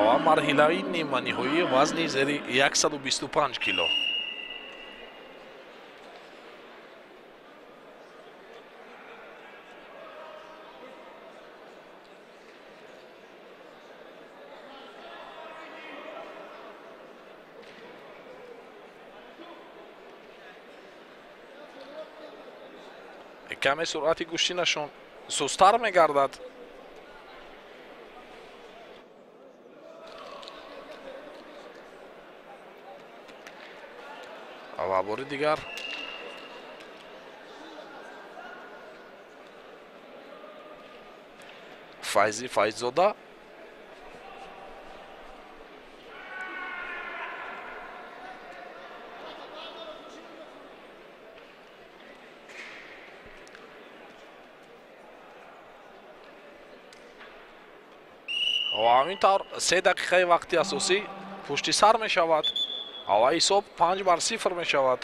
ва марҳилаи ниманиҳоӣ вазни зери 125 кило. каме суръати гӯштинашон сустар мегардад. ва бори дигар Файзӣ Файззода ва ҳамин тавр 3 дақиқаи вақти асосӣ пушти сар мешавад ва ҳисоб 5-0 мешавад.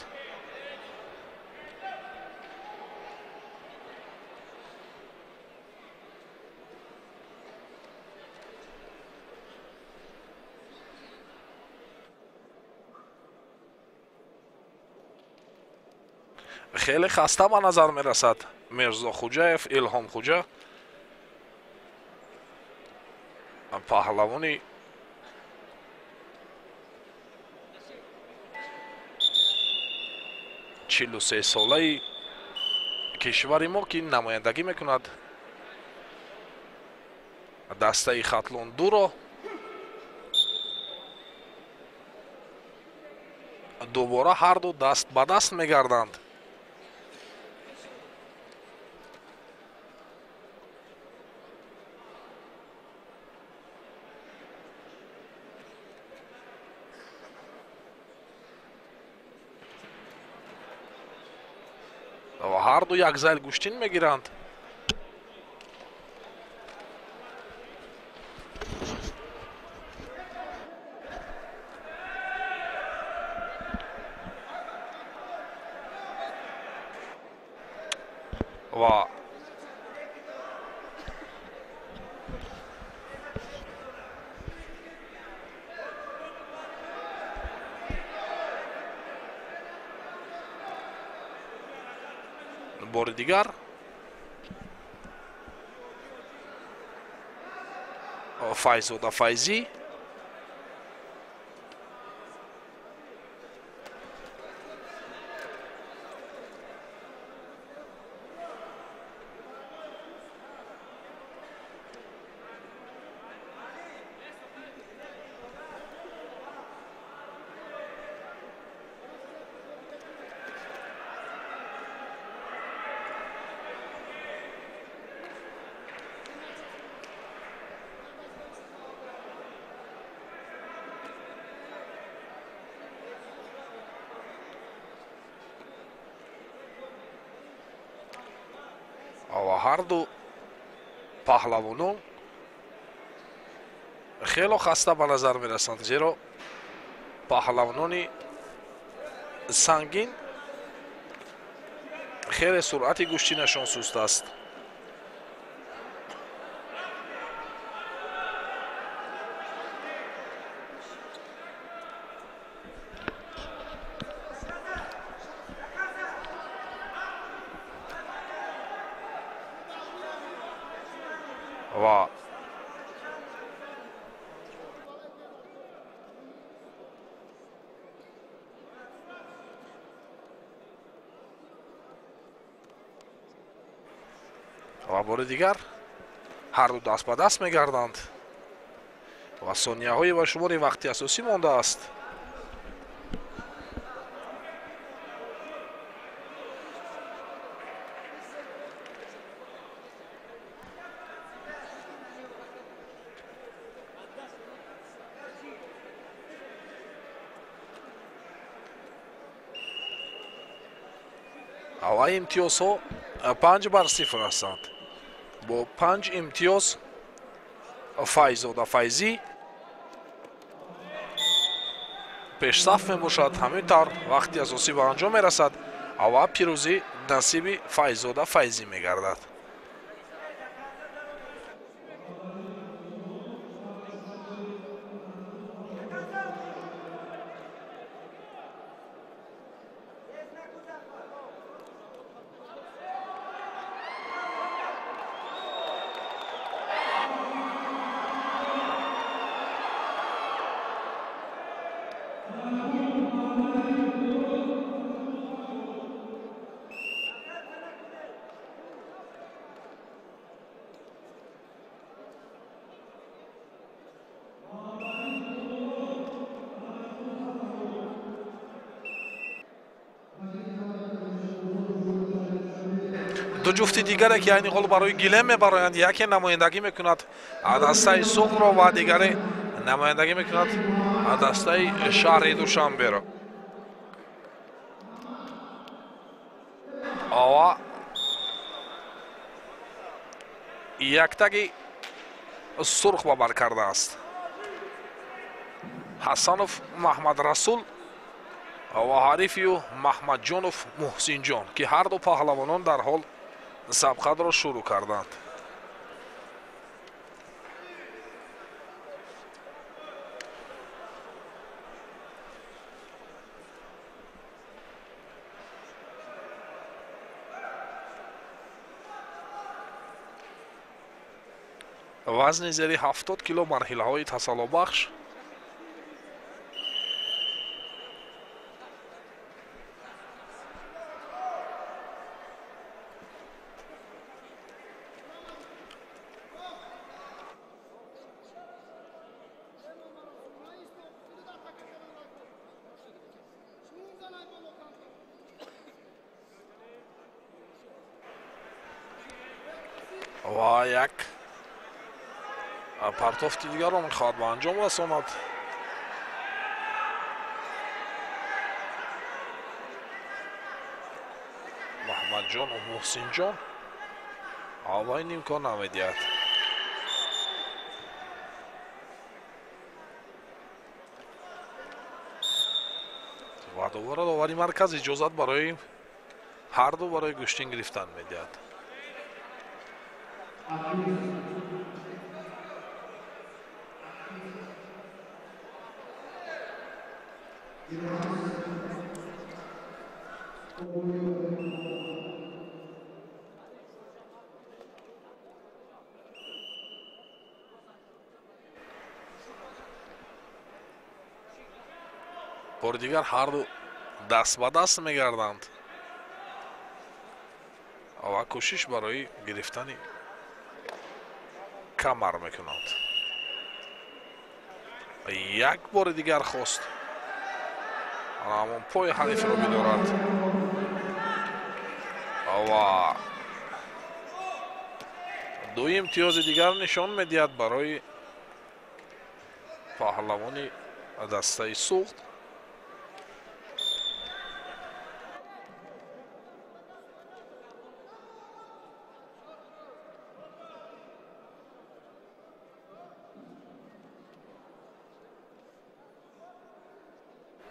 хеле хаста ба назар мерасад Мирзо Хуҷаев, Илҳом Хуҷа паҳлавони 43 солаи кишвари мо ки намояндагӣ мекунад дастаи хатлон 2-ро дубора ҳарду даст ба даст мегарданд. ва ҳарду як зайл гӯштин мегиранд. ва бори дигар Файзода Файзӣ ва ҳарду паҳлавонон хело хаста ба назар мерасанд, зеро паҳлавонони сангин хеле суръати гӯштинашон суст аст. ва бори дигар ҳарду даст ба даст мегарданд ва сонияҳои ба шумори вақти асосӣ мондааст. ва имтиёзҳо 5-0 ҳастанд. бо 5 имтиёз Файзода Файзӣ пешсаф мебошад. ҳамин тавр вақти асосӣ ба анҷом мерасад ва пирӯзӣ насиби Файзода Файзӣ мегардад. ду ҷуфти дигаре ки айни ҳол барои гилем мебароянд, яке намояндагӣ мекунад дастаи Суғро ва дигаре намояндагӣ мекунад дастаи шаҳри Душанберо. ва яктаги сурх ба бар кардааст. ҳасанов Маҳмадрасул ва ҳарифию Маҳмадҷонов Муҳсинҷон ки ҳарду паҳлавонон дар ҳол сабқадро шурӯъ карданд. вазни зери 70 кило марҳилаҳои тасаллубахш ва як партофти дигарро мехоҳад ба анҷом расонад. маҳмадҷонов муҳсинҷон ва ин имкон намедиҳад. ва дубора довари марказ иҷозат барои ҳарду барои гӯштин гирифтан медиҳад. бори дигар ҳарду даст ба даст мегарданд ва кӯшиш барои гирифтани камар мекунанд. як бори дигар хост ҳамон пои ҳарифро бидорад ва ду имтиёзи дигар нишон медиҳад барои паҳлавони дастаи суғд.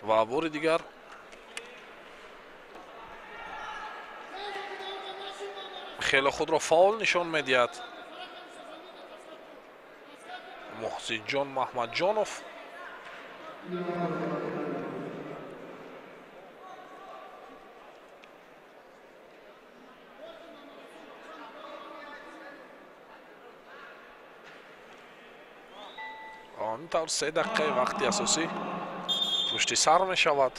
ва бори дигар хело худро фаул нишон медиҳад муҳсинҷон маҳмадҷонов. ин тавр 3 дақиқаи вақти асосӣ пушти сар мешавад.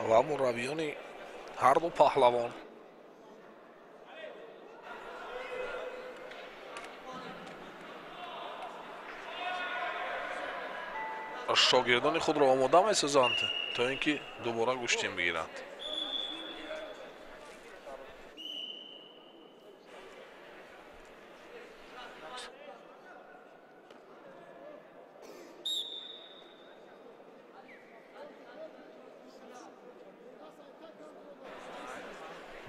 ва мураббиёни ҳарду паҳлавон шогирдони худро омода месозанд то ин ки дубора гӯштин бигиранд.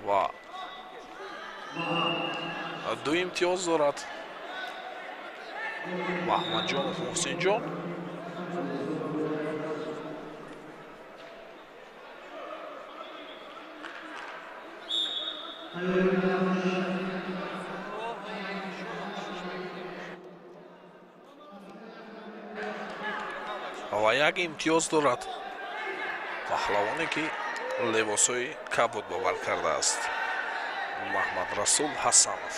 ва ду имтиёз дорад маҳмадҷонов муҳсинҷон. ва як имтиёз дорад паҳлавоне ки либосҳои кабуд бовар кардааст маҳмадрасул ҳасанов.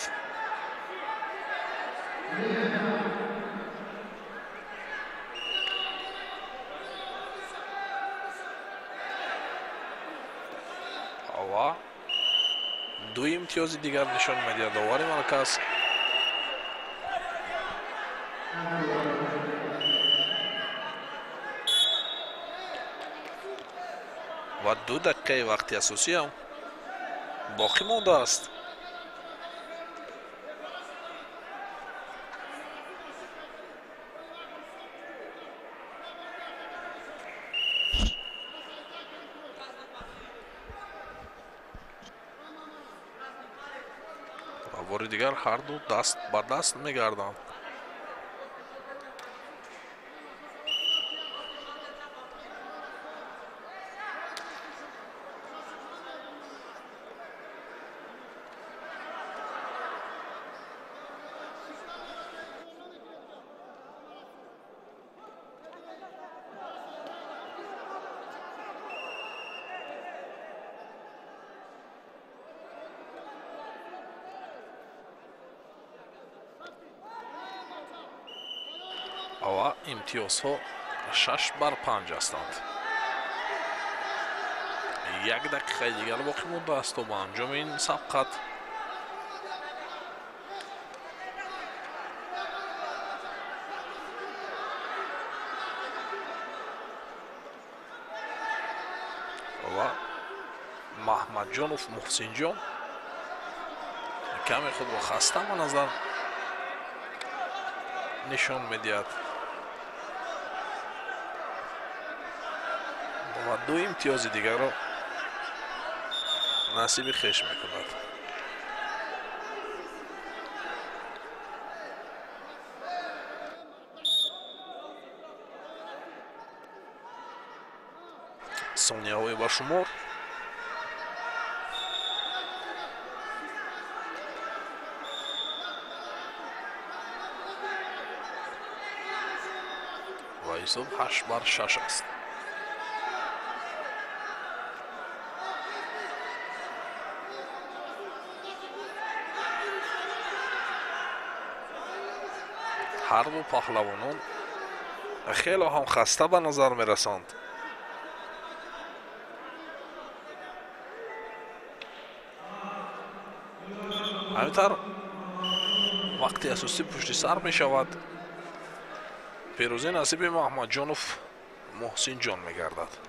ва ду имтиёзи дигар нишон медиҳад довари марказ. ва 2 дақиқаи вақти асосиам боқӣ мондааст. ва бори дигар ҳарду даст ба даст мегарданд. ва имтиёзҳо 6 бар 5 ҳастанд. 1 دقیقه دیگر باقی مونده است تا با انجام این سبقت و محمد جانوف محسن جان کمی خود را خسته به نظر نشان میدهد و 2 امتیاز دیگر را نصیب خویش میکند. ثانیه‌های با شمار و حساب 8-6 است. هر دو پهلوانان خیلی هم خسته به نظر می رسند. همینطور وقتی اساسی پشت سر می شود پیروزی نصیب محمد جانوف محسن جان می گردد.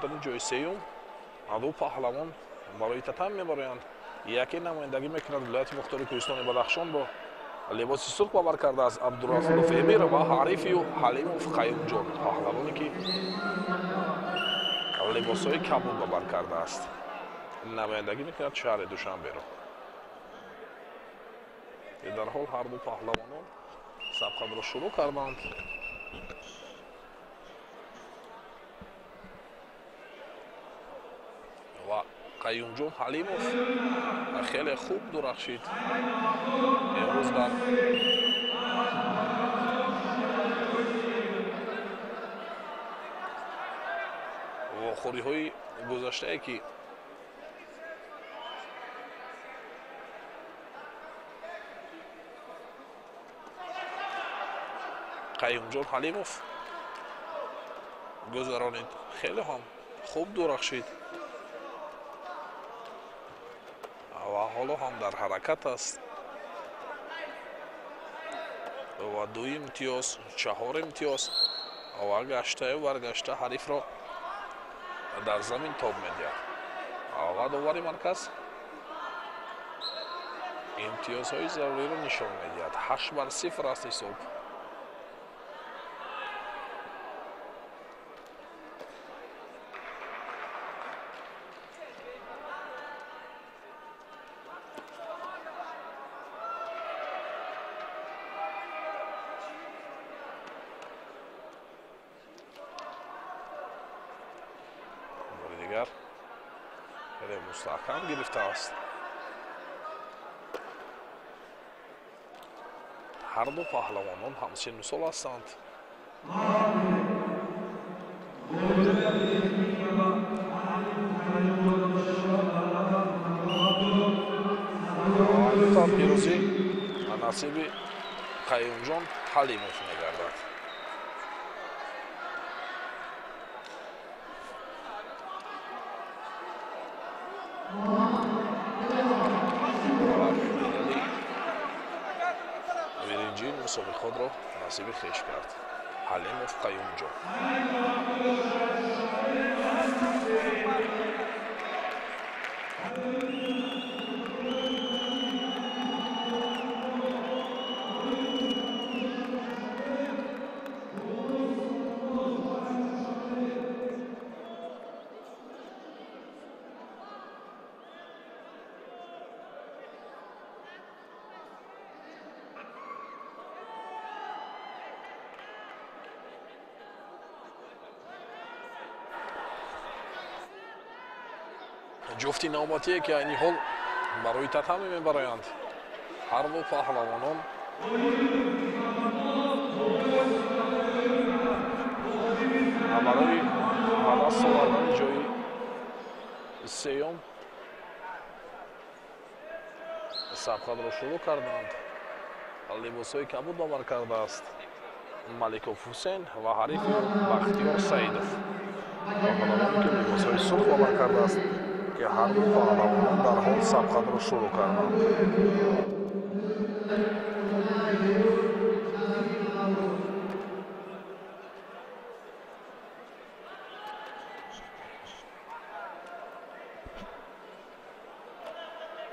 در جای سیوم دو پهلوان برای تتم میبرند. یکی نمایندگی میکند ولایت مختار کوهستان بدخشان با لباس سرخ باور کرده است عبدالرسول فیمیر و حریفی و حلیموف قیوم جان پهلوانی که لباسهای کبود باور کرده است نمایندگی میکند شهر دوشنبه را. در حال هر دو پهلوانان سبقت را شروع کردند. و قیوم جان حلیموف خیلی خوب درخشید امروز در واخوری های گذشته ای که قیوم جان حلیموف گذرانید خیلی هم خوب درخشید و حالا هم در حرکت است و 2 امتیاز 4 امتیاز و گشته و برگشته حریف را در زمین تاب میدهد. و داوری مرکز امتیازهای ضروری را نشان میدهد. 8-0 است حساب. خیلی مستحکم گرفته است. هر دو پهلوانان همسن سال هستند. تا پیروزی نصیب قیوم جان حلیموف می‌گردد. ویرینجین مسابقه خود را نصیب خویش کرد. حلیموف قیوم جان. ҷуфти навбатие ки айни ҳол барои татами мебароянд ҳар ду паҳлавонон. барои ба даст овардани ҷои сеюм сабқатро шурӯъ карданд. либосҳои кабуд ба бар кардааст Маликов Ҳусейн ва ҳарифи Бахтиёр Саидов. паҳлавоне ки либосҳои сурх ба бар кардааст ки ҳар ду паҳлавонон дарҳол сабқатро шурӯъ карданд.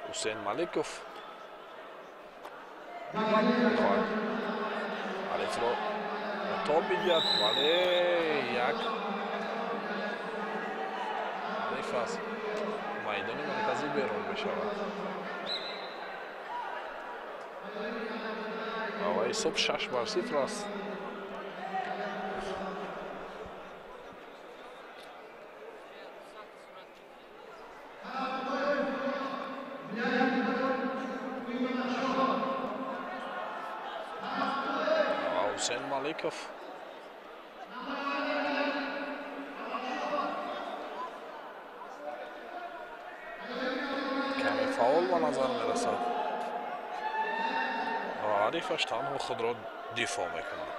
Ҳусейн Маликов ҳарифро тоб бидиҳад, вале як ҳариф аз майдони марказӣ берун мешавад. ва ҳисоб 6-0 аст. Ҳусейн Маликов каме фаъол ба назар мерасад ва ҳарифаш танҳо худро дифоъ мекунад.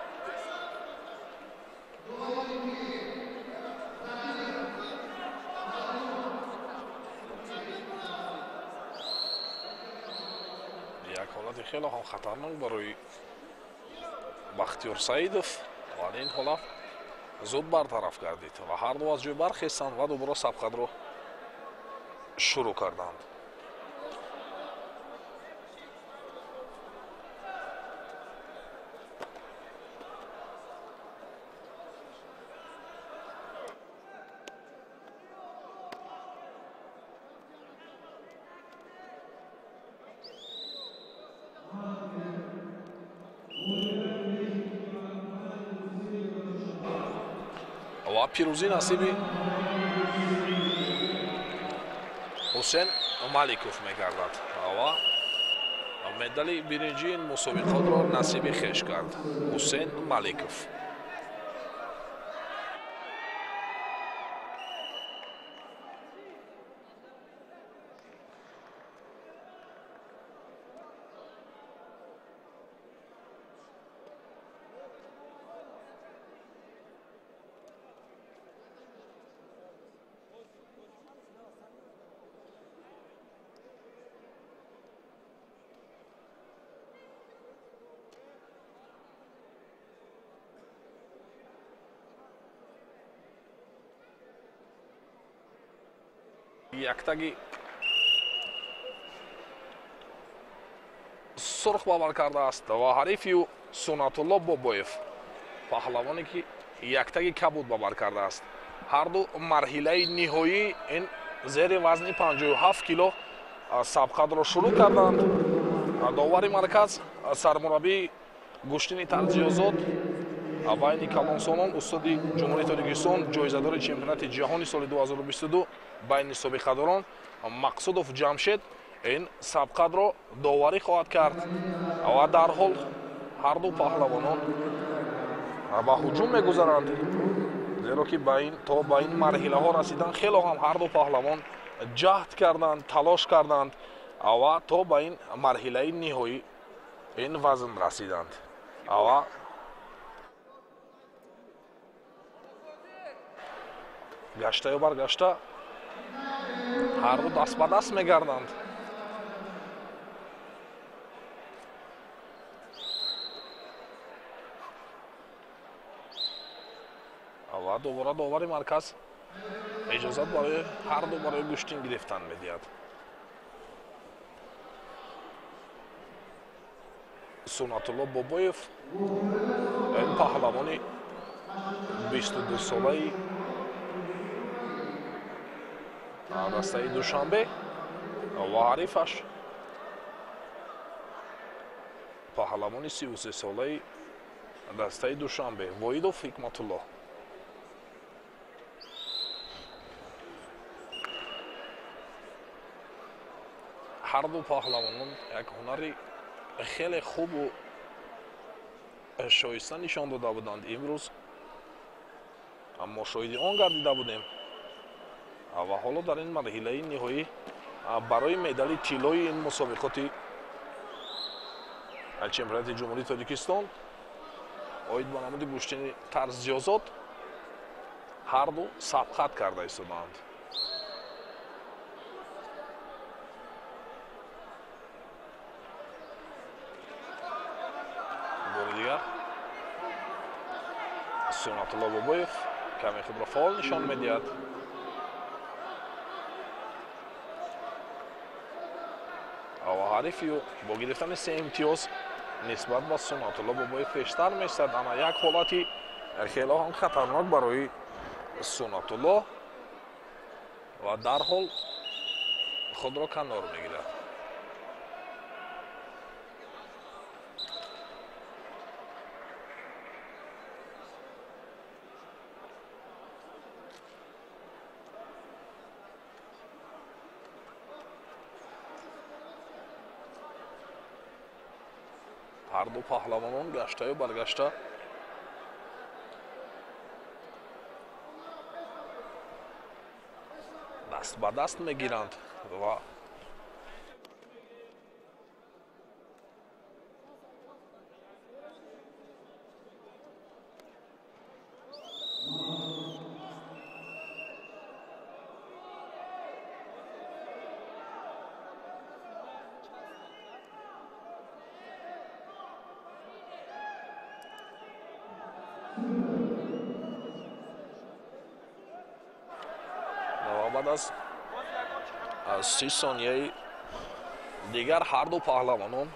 як ҳолати хеле ҳам хатарнок барои Бахтиёр Саидов, вале ин ҳолат зуд бартараф гардид ва ҳар ду аз ҷой бархестанд ва дубора сабқатро шурӯъ карданд. ва пирӯзӣ насиби Ҳусейн Маликов мегардад ва медали биринҷии ин мусобиқотро насиби хеш кард Ҳусейн Маликов. Яктаги сурх ба бар кардааст ва ҳарифи Сунатулло Бобоев, паҳлавоне ки яктаги кабуд ба бар кардааст. ҳар ду марҳилаи ниҳоӣ ин зери вазни 57 кило сабқатро шурӯъ карданд. довари марказ сармураббии Гӯштини Тарзиёзод байни калонсонон устоди ҷумҳурии Тоҷикистон, ҷоизадори чемпионати ҷаҳони соли 2022 байни собиқадорон Мақсудов Ҷамшед ин сабқатро доварӣ хоҳад кард ва дарҳол ҳар ду паҳлавонон ба ҳуҷум мегузаранд, зеро ки то ба ин марҳилаҳо расидан хело ҳам ҳар ду паҳлавон ҷаҳд карданд, талош карданд ва то ба ин марҳилаи ниҳоӣ ин вазн расиданд. ва гаштаю баргашта ҳар ду даст ба даст мегарданд. ва дубора довари марказ эҷозат барои ҳар ду барои гӯштин гирифтан медиҳад. Сунатулло Бобоев ин паҳлавони 22-солаи дастаи Душанбе ва ҳарифаш паҳлавони 33-солаи дастаи Душанбе Воидов Ҳикматулло. هر دو پهلوانان یک هنری خیلی خوب و شایسته نشان داده بودند امروز. اما شاهد آن گردیده بودیم و حالا در این مرحله نهایی برای مدال طلایی این مسابقات چمپیونات جمهوری تاجیکستان اوید با نمود گشتن طرزیازات هر دو سبقت کرده ایستادند. بار دیگر سنت الله بابایف کمی خود را فعال نشان میدهد. و حریفی با گرفتن 3 امتیاز نسبت با سنت الله بابایف پیشتر می‌استد، اما یک حالتی خیلی هم خطرناک برای سنت الله و در حال خود را کنار میگیرد. هر دو پهلوانان گشته و برگشته دست به دست میگیرند و بعد از 30 ثانیه دیگر هر دو پهلوانان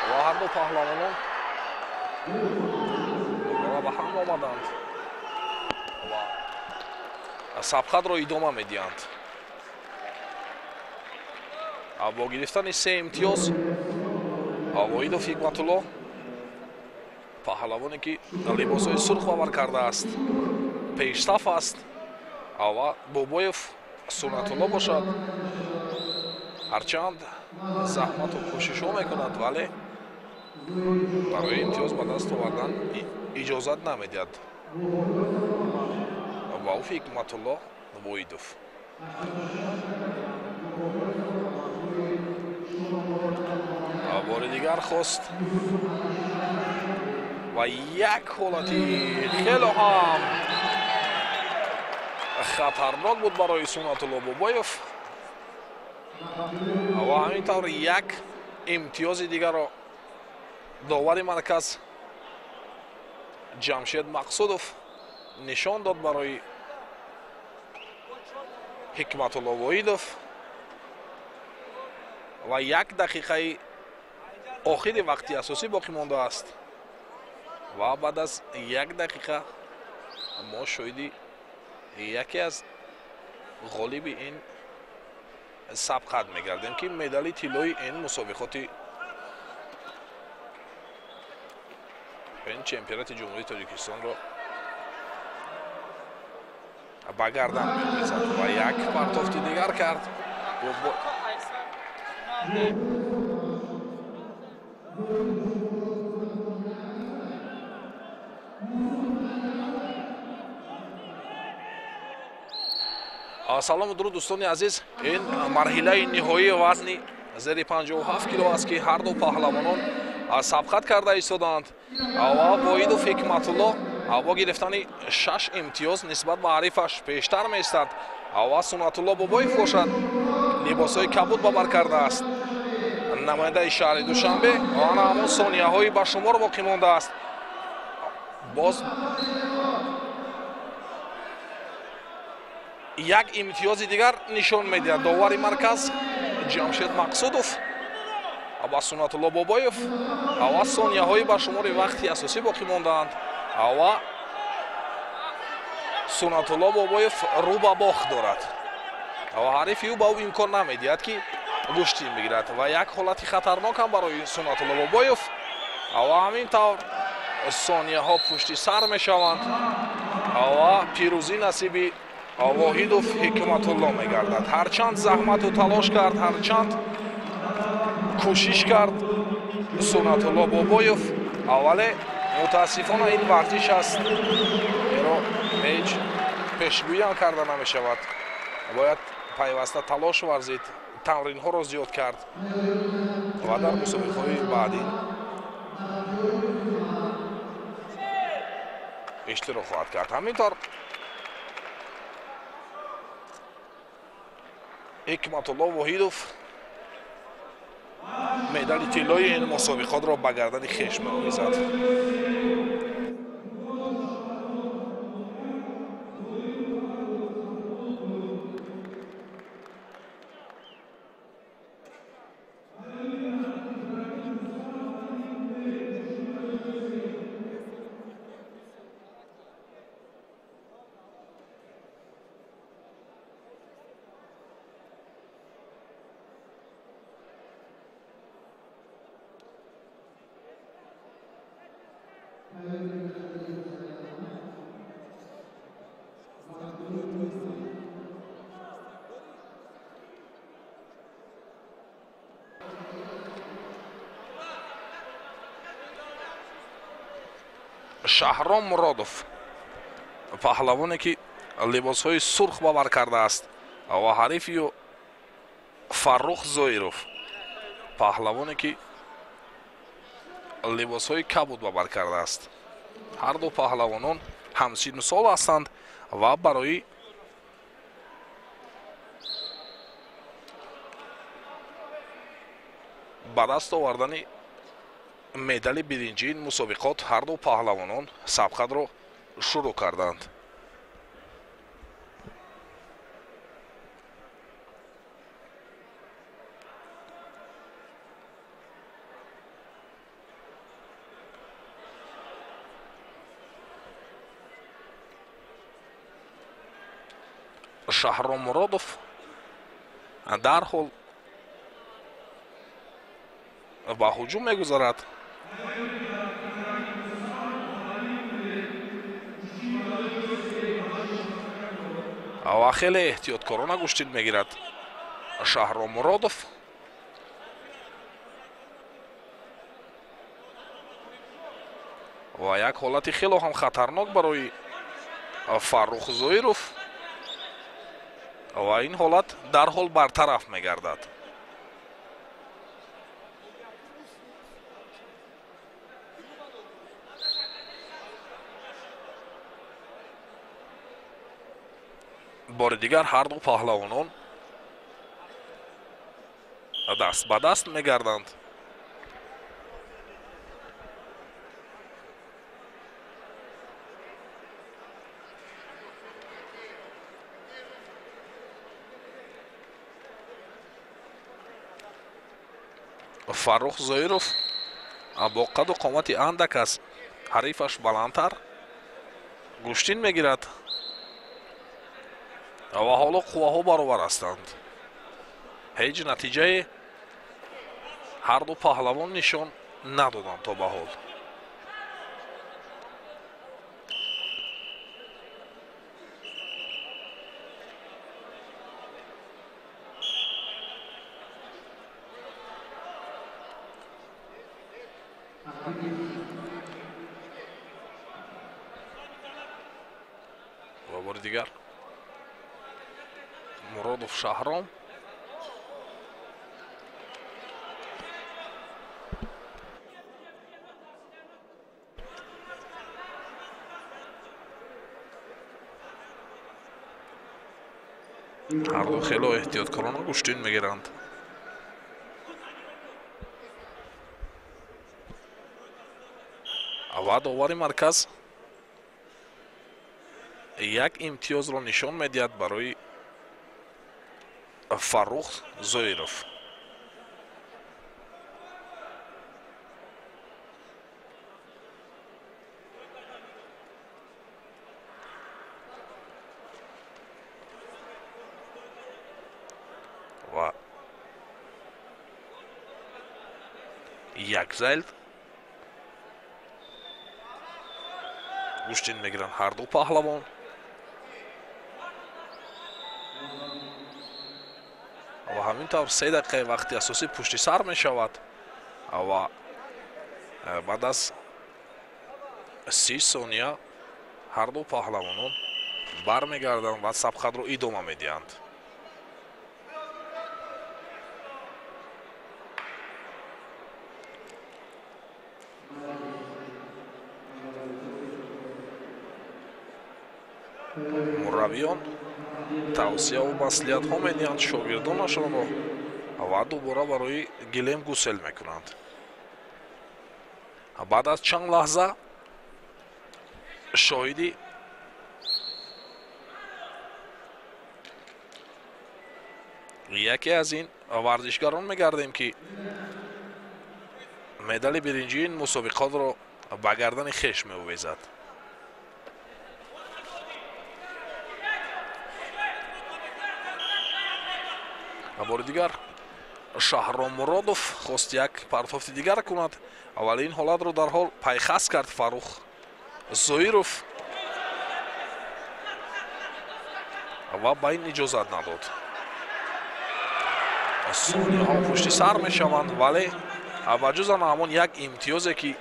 و هر دو پهلوانان دوباره به هم آمدند و سبقت را ادامه میدهند. با گرفتن 3 امتیاز اوایدوف حکمتالله پهلوانی که لباسهای سرخ باور کرده است پیشتف است و بابایف سنت الله باشد، هرچند زحمت و کوشش ها میکند ولی برای امتیاز به دست آوردن اجازت نمیدهد. واوف حکمتالله وایدوف بار دیگر خواست و یک حالتی خیلی هم خطرناک بود برای سنت الله بابایف و همینطور یک امتیاز دیگر را داور مرکز جمشید مقصودوف نشان داد برای حکمتالله وایدوف و 1 دقیقه آخر وقتی اساسی باقی مانده است و بعد از 1 دقیقه ما شاهد یکی از غالب این سبقت میگردیم که مدال طلایی این مسابقات این چمپیونات جمهوری تاجیکستان رو با گردن می‌زد و یک پرتافتی دیگر کرد. سلام و درود دوستان عزیز. این مرحله نهایی وزن زیر 57 کیلو است که هر دو پهلوانان سبقت کرده ایستادند. و واحد حکمت الله با گرفتن 6 امتیاز نسبت به حریفش پیشتر می‌ایستد. و سنت الله بابایف باشد لباسهای کبود به بر کرده است. نماینده شهر دوشنبه و آن همون ثانیه‌های به شمار باقی مانده است. باز یک امتیاز دیگر نشان می‌دهد داور مرکز جمشید مقصودوف و سنت الله بابایف و ثانیه‌های به شمار وقتی اساسی باقی ماندند. و سنت الله بابایف رو به باخت دارد و حریف او به او امکان نمی‌دهد که گشتین بگیرد و یک حالت خطرناک هم برای سنت الله بابایف و همینطور ثانیه‌ها پشت سر می‌شوند و پیروزی نصیب واحدوف حکمت الله می‌گردد. هرچند زحمت و تلاش کرد، هرچند کوشش کرد سنت الله بابایف، ولی متاسفانه این ورزش است هیچ پیشگویی هم کرده نمی‌شود. باید پیوسته تلاش ورزید، تمرین‌ها را زیاد کرد و در مسابقه‌های بعدی اشتراک خواهد کرد. همینطور حکمت الله واحدوف مدال طلای این مسابقات را به گردن خویش می‌آویزد. شهرام مرادوف پهلوانی که لباس‌های سرخ به بر کرده است و حریف او فرخ زویروف پهلوانی که لباس‌های کبود به بر کرده است. هر دو پهلوانان همسن سال هستند و برای به دست آوردن مدال برنجی این مسابقات هر دو پهلوانان سبقت را شروع کردند. شهرام مرادوف در حال به هجوم می‌گذارد. و خیلی احتیاطکارانه گشتین می‌گیرد شهرام مرادوف. و یک حالت خیلی هم خطرناک برای فرخ زویروف و این حالت در حال برطرف می‌گردد. بار دیگر هر دو پهلوانان دست به دست می‌گردند. فرخ زویروف با قد و قامت اندک از حریفش بلندتر گشتین می‌گیرد و حالا قوه‌ها برابر هستند. هیچ نتیجه هر دو پهلوان نشان ندادند تا به حال. бори дигар Муродов Шаҳром. ҳарду хело эҳтиёткорона гӯштин мегиранд. ва довари марказ як имтиёзро нишон медиҳад барои Фаррух Зоиров. ва як зайл гӯштин мегиранд ҳарду паҳлавон. ва ҳамин тавр 3 дақиқаи вақти асосӣ пушти сар мешавад. ва баъд аз 30 сония ҳарду паҳлавонон бармегарданд ва сабқатро идома медиҳанд. мураббиён тавсияу маслиҳатҳо медиҳанд шогирдонашонро ва дубора барои гилем гусел мекунанд. баъд аз чанд лаҳза шоҳиди яке аз ин варзишгарон мегардем ки медали биринҷии ин мусобиқотро ба гардани хеш меовезад. бори дигар Шаҳром Муродов хост як партофти дигар кунад, вале ин ҳолатро дарҳол пайхас кард Фаррух Зоиров ва ба ин иҷозат надод. сониҳо пушти сар мешаванд, вале ба ҷуз ана ҳамон як имтиёзе ки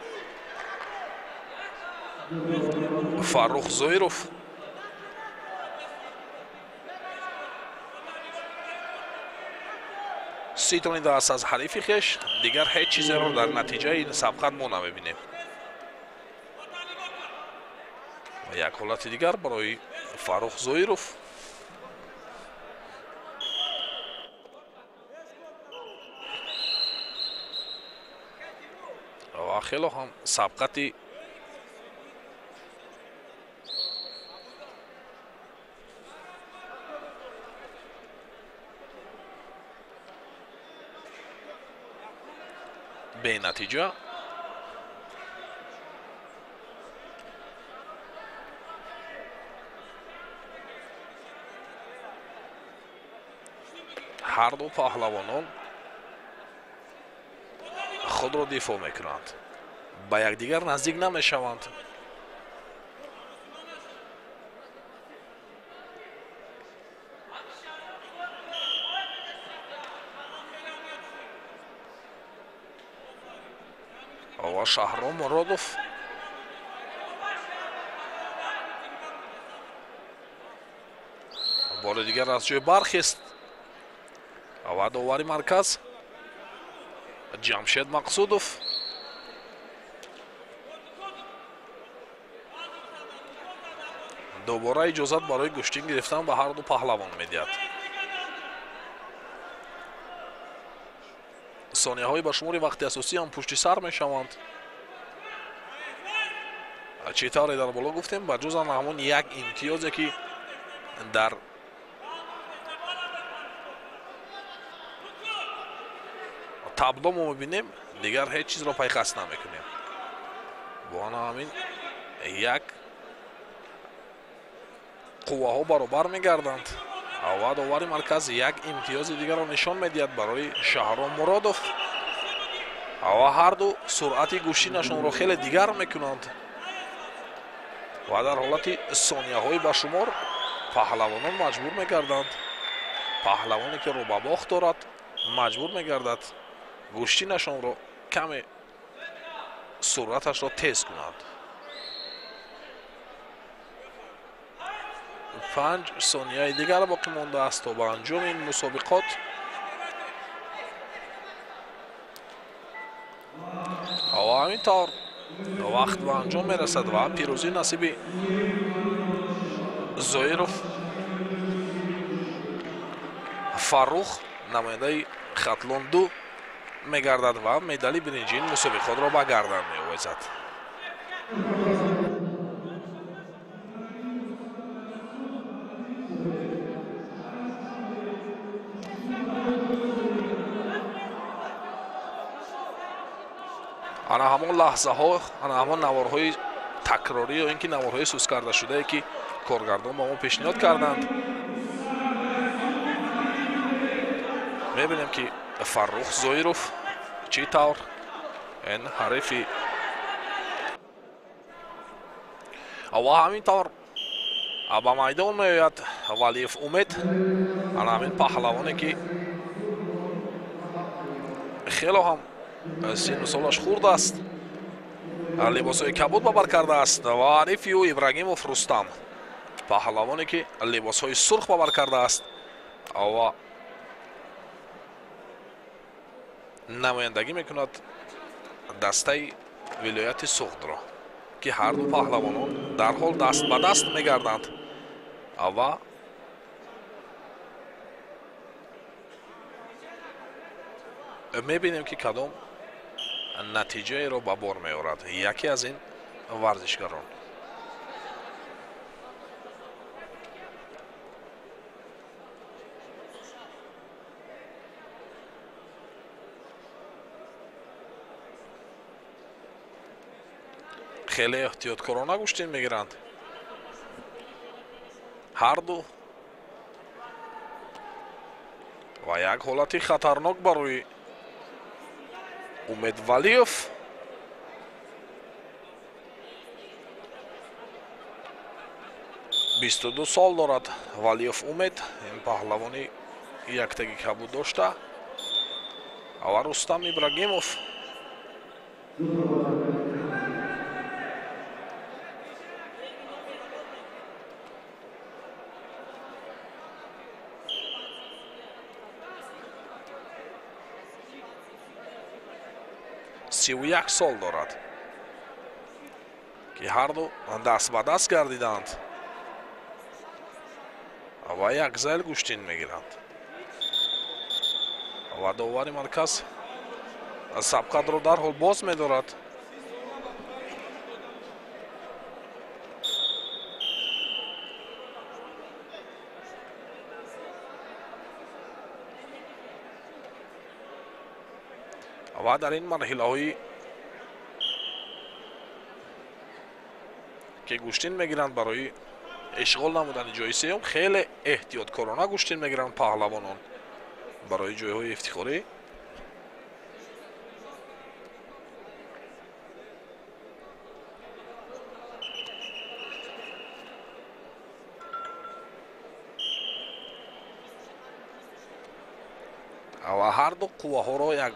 Фаррух Зоиров ситони даст аз ҳарифи хеш, дигар ҳеҷ чизеро дар натиҷаи ин сабқат мо намебинем. як ҳолати дигар барои Фаррух Зоиров. ва хело ҳам сабқати бенатиҷа. ҳарду паҳлавонон худро дифоъ мекунанд, ба якдигар наздик намешаванд. ва Шаҳром Муродов бори дигар аз ҷой бархест ва довари марказ Ҷамшед Мақсудов. дубора иҷозат барои гӯштин гирифтан ба ҳарду паҳлавон медиҳад. сонияҳои ба шумори вақти асосӣ ҳам пушти сар мешаванд. чӣ тавре дар боло гуфтем, ба ҷуз ана ҳамон як имтиёзе ки дар табло мо мебинем, дигар ҳеҷ чизро пайхас намекунем. бо ана ҳамин як қувваҳо баробар мегарданд. ва довари марказ як имтиёзи дигарро нишон медиҳад барои Шаҳром Муродов. ва ҳарду суръати гӯштинашонро хеле дигар мекунанд. ва дар ҳолати сонияҳои ба шумор паҳлавонон маҷбур мегарданд, паҳлавоне ки рӯбабохт дорад маҷбур мегардад гӯштинашонро каме суръаташро тез кунанд. 5 ثانیه دیگر باقی مانده است تا به انجام این مسابقات. و همینطور وقت به انجام میرسد و پیروزی نصیب زویروف فروخ نماینده خطلون 2 میگردد و مدال برنجی این مسابقات را به گردن می‌آورد. انا همون لحظه ها، انا همون نوارهای تکراری یا اینکه نوارهای سوس کرده شده که کارگردان با ما پیشنهاد کردند. میبینیم که فرخ زویروف چی طور این حریفی و همینطور به میدان میآید ولیف امید، انا همین پهلوانی که خیلی هم سن و سالش خورد است، لباسهای کبود به بر کرده است و حریفی او ابراهیموف رستم پهلوانی که لباسهای سرخ به بر کرده است و نمایندگی میکند دسته ولایت سغد را که هر دو پهلوانان در حال دست به دست میگردند و میبینیم که کدام نتیجه را به بار میآورد یکی از این ورزشکاران. خیلی احتیاطکارانه گوشتین میگیرند هر دو و یک حالتی خطرناک برای امید ولیف. بیست و دو سال دارد ولیف امید، این پهلوانی یکتگی کبود داشته و رستم ابراهیموف سی و یک سال دارد که هر دو دست به دست گردیدند و یک زیل گوشتین میگیرند و داوری مرکز سبقت رو در حال باز میدارد. و در این مرحله هایی که گوشتین میگیرند برای اشغال نمودن جای سوم خیلی احتیاطکارانه گوشتین میگیرند پهلوانان برای جایهای افتخاری. و هر دو قوه ها را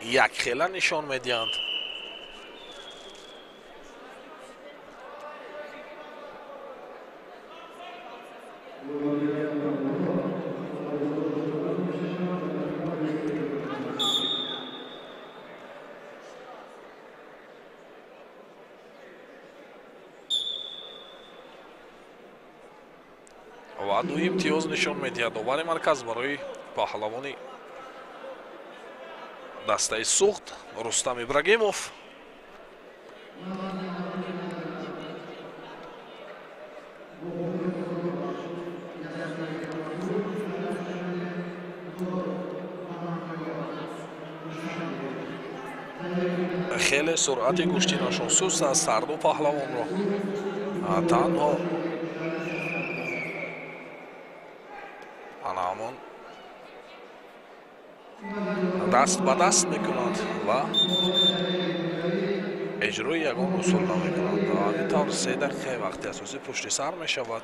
یک خیله نشان میدهند. و دو امتیاز نشان میدهد داور مرکز برای پهلوانی دسته سوخت رستم ابراهیموف. خیلی سرعت گوشتینشون سوست از هر دو پهلوان را تنها همون دست به دست میکنند و اجرای یگان اصول نمیکنند و همینطور 3 دقیقه وقتی اساسی پشت سر میشود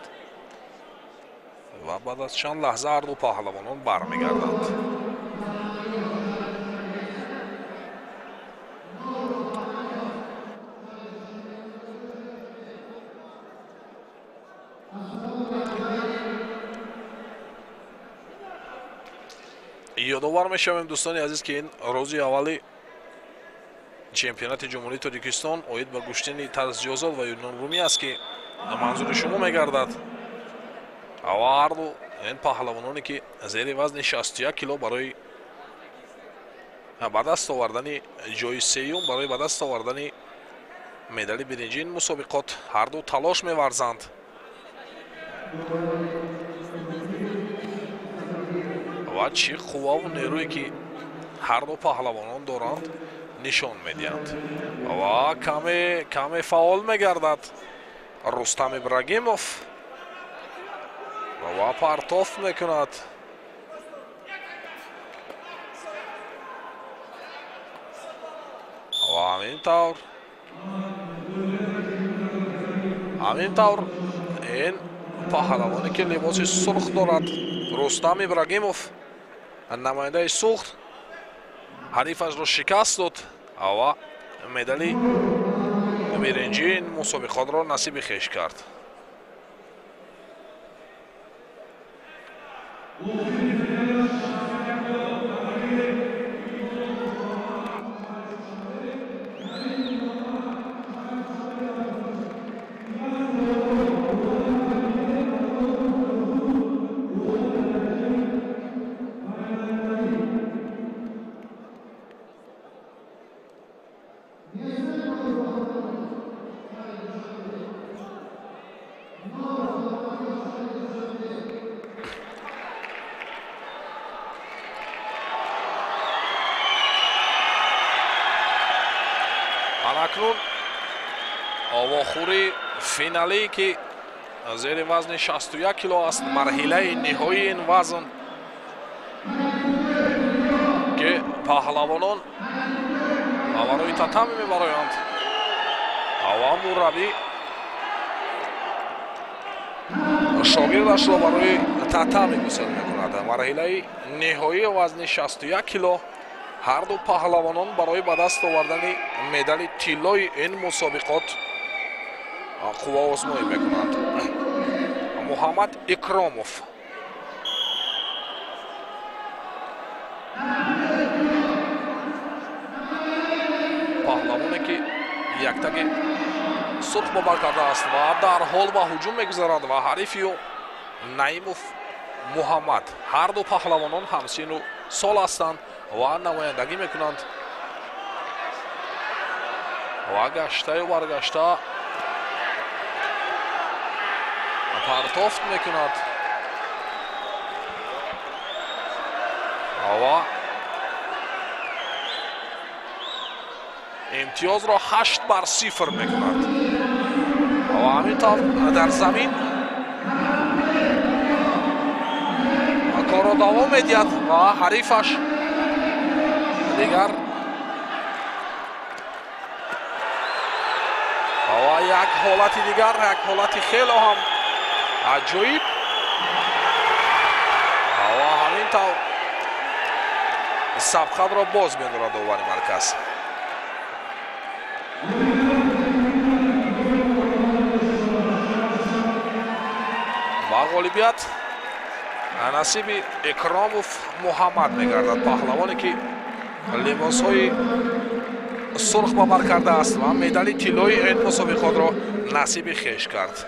و بعد از چند لحظه هر دو پهلوانان برمیگردند. یادآور میشویم دوستان عزیز که این روزی اولی چمپیونات جمهوری تاجیکستان اوید به گشتن تجهیزات و یونان رومی است که منظور شما میگردد. و هر دو این پهلوانانی که زیر وزن 61 کیلو برای به دست آوردن جای سیوم، برای به دست آوردن مدال برنجی این مسابقات هر دو تلاش می‌ورزند. و چه قوا و نیرویی که هر دو پهلوانان دارند نشان می‌دهند. و کمی فعال می‌گردد رستم ابراگیموف و پرتاف می‌کند. و همینطور این پهلوانی که لباس سرخ دارد، رستم ابراگیموف، نماینده سوخت، حریفش را شکست داد و مدال برنجی این مسابقات را نصیب خویش کرد. اکنون آواخوری فینالی که زیر وزن 61 کیلو است، مرحله نهایی این وزن که پهلوانان برای تتمی میبرایند و مربی شاگردش را برای تتمی گسل میکند. مرحله نهایی وزن 61 کیلو هر دو پهلوانان برای به دست آوردن مدال طلای این مسابقات قوا آزمایی میکنند. محمد اکراموف، پهلوانی که یک تگ سرخ با بر کرده است و در حال به هجوم میگذارد و حریفی نعیموف محمد، هر دو پهلوانان همسن و سال هستند و نمایندگی میکنند و گشته و برگشته پرتافت میکند و امتیاز را 8-0 میکند و همینطور در زمین کار را دوام میدهد و حریفش دیگر و یک حالت دیگر، یک حالت خیلی هم عجیب و همینطور سبقت را باز می‌دارد داور مرکز. با غالبیت نصیب اکراموف محمد می‌گردد، پهلوانی که لباس‌های سرخ با بر کرده است و مدال طلای این مسابقات را نصیب خویش کرد.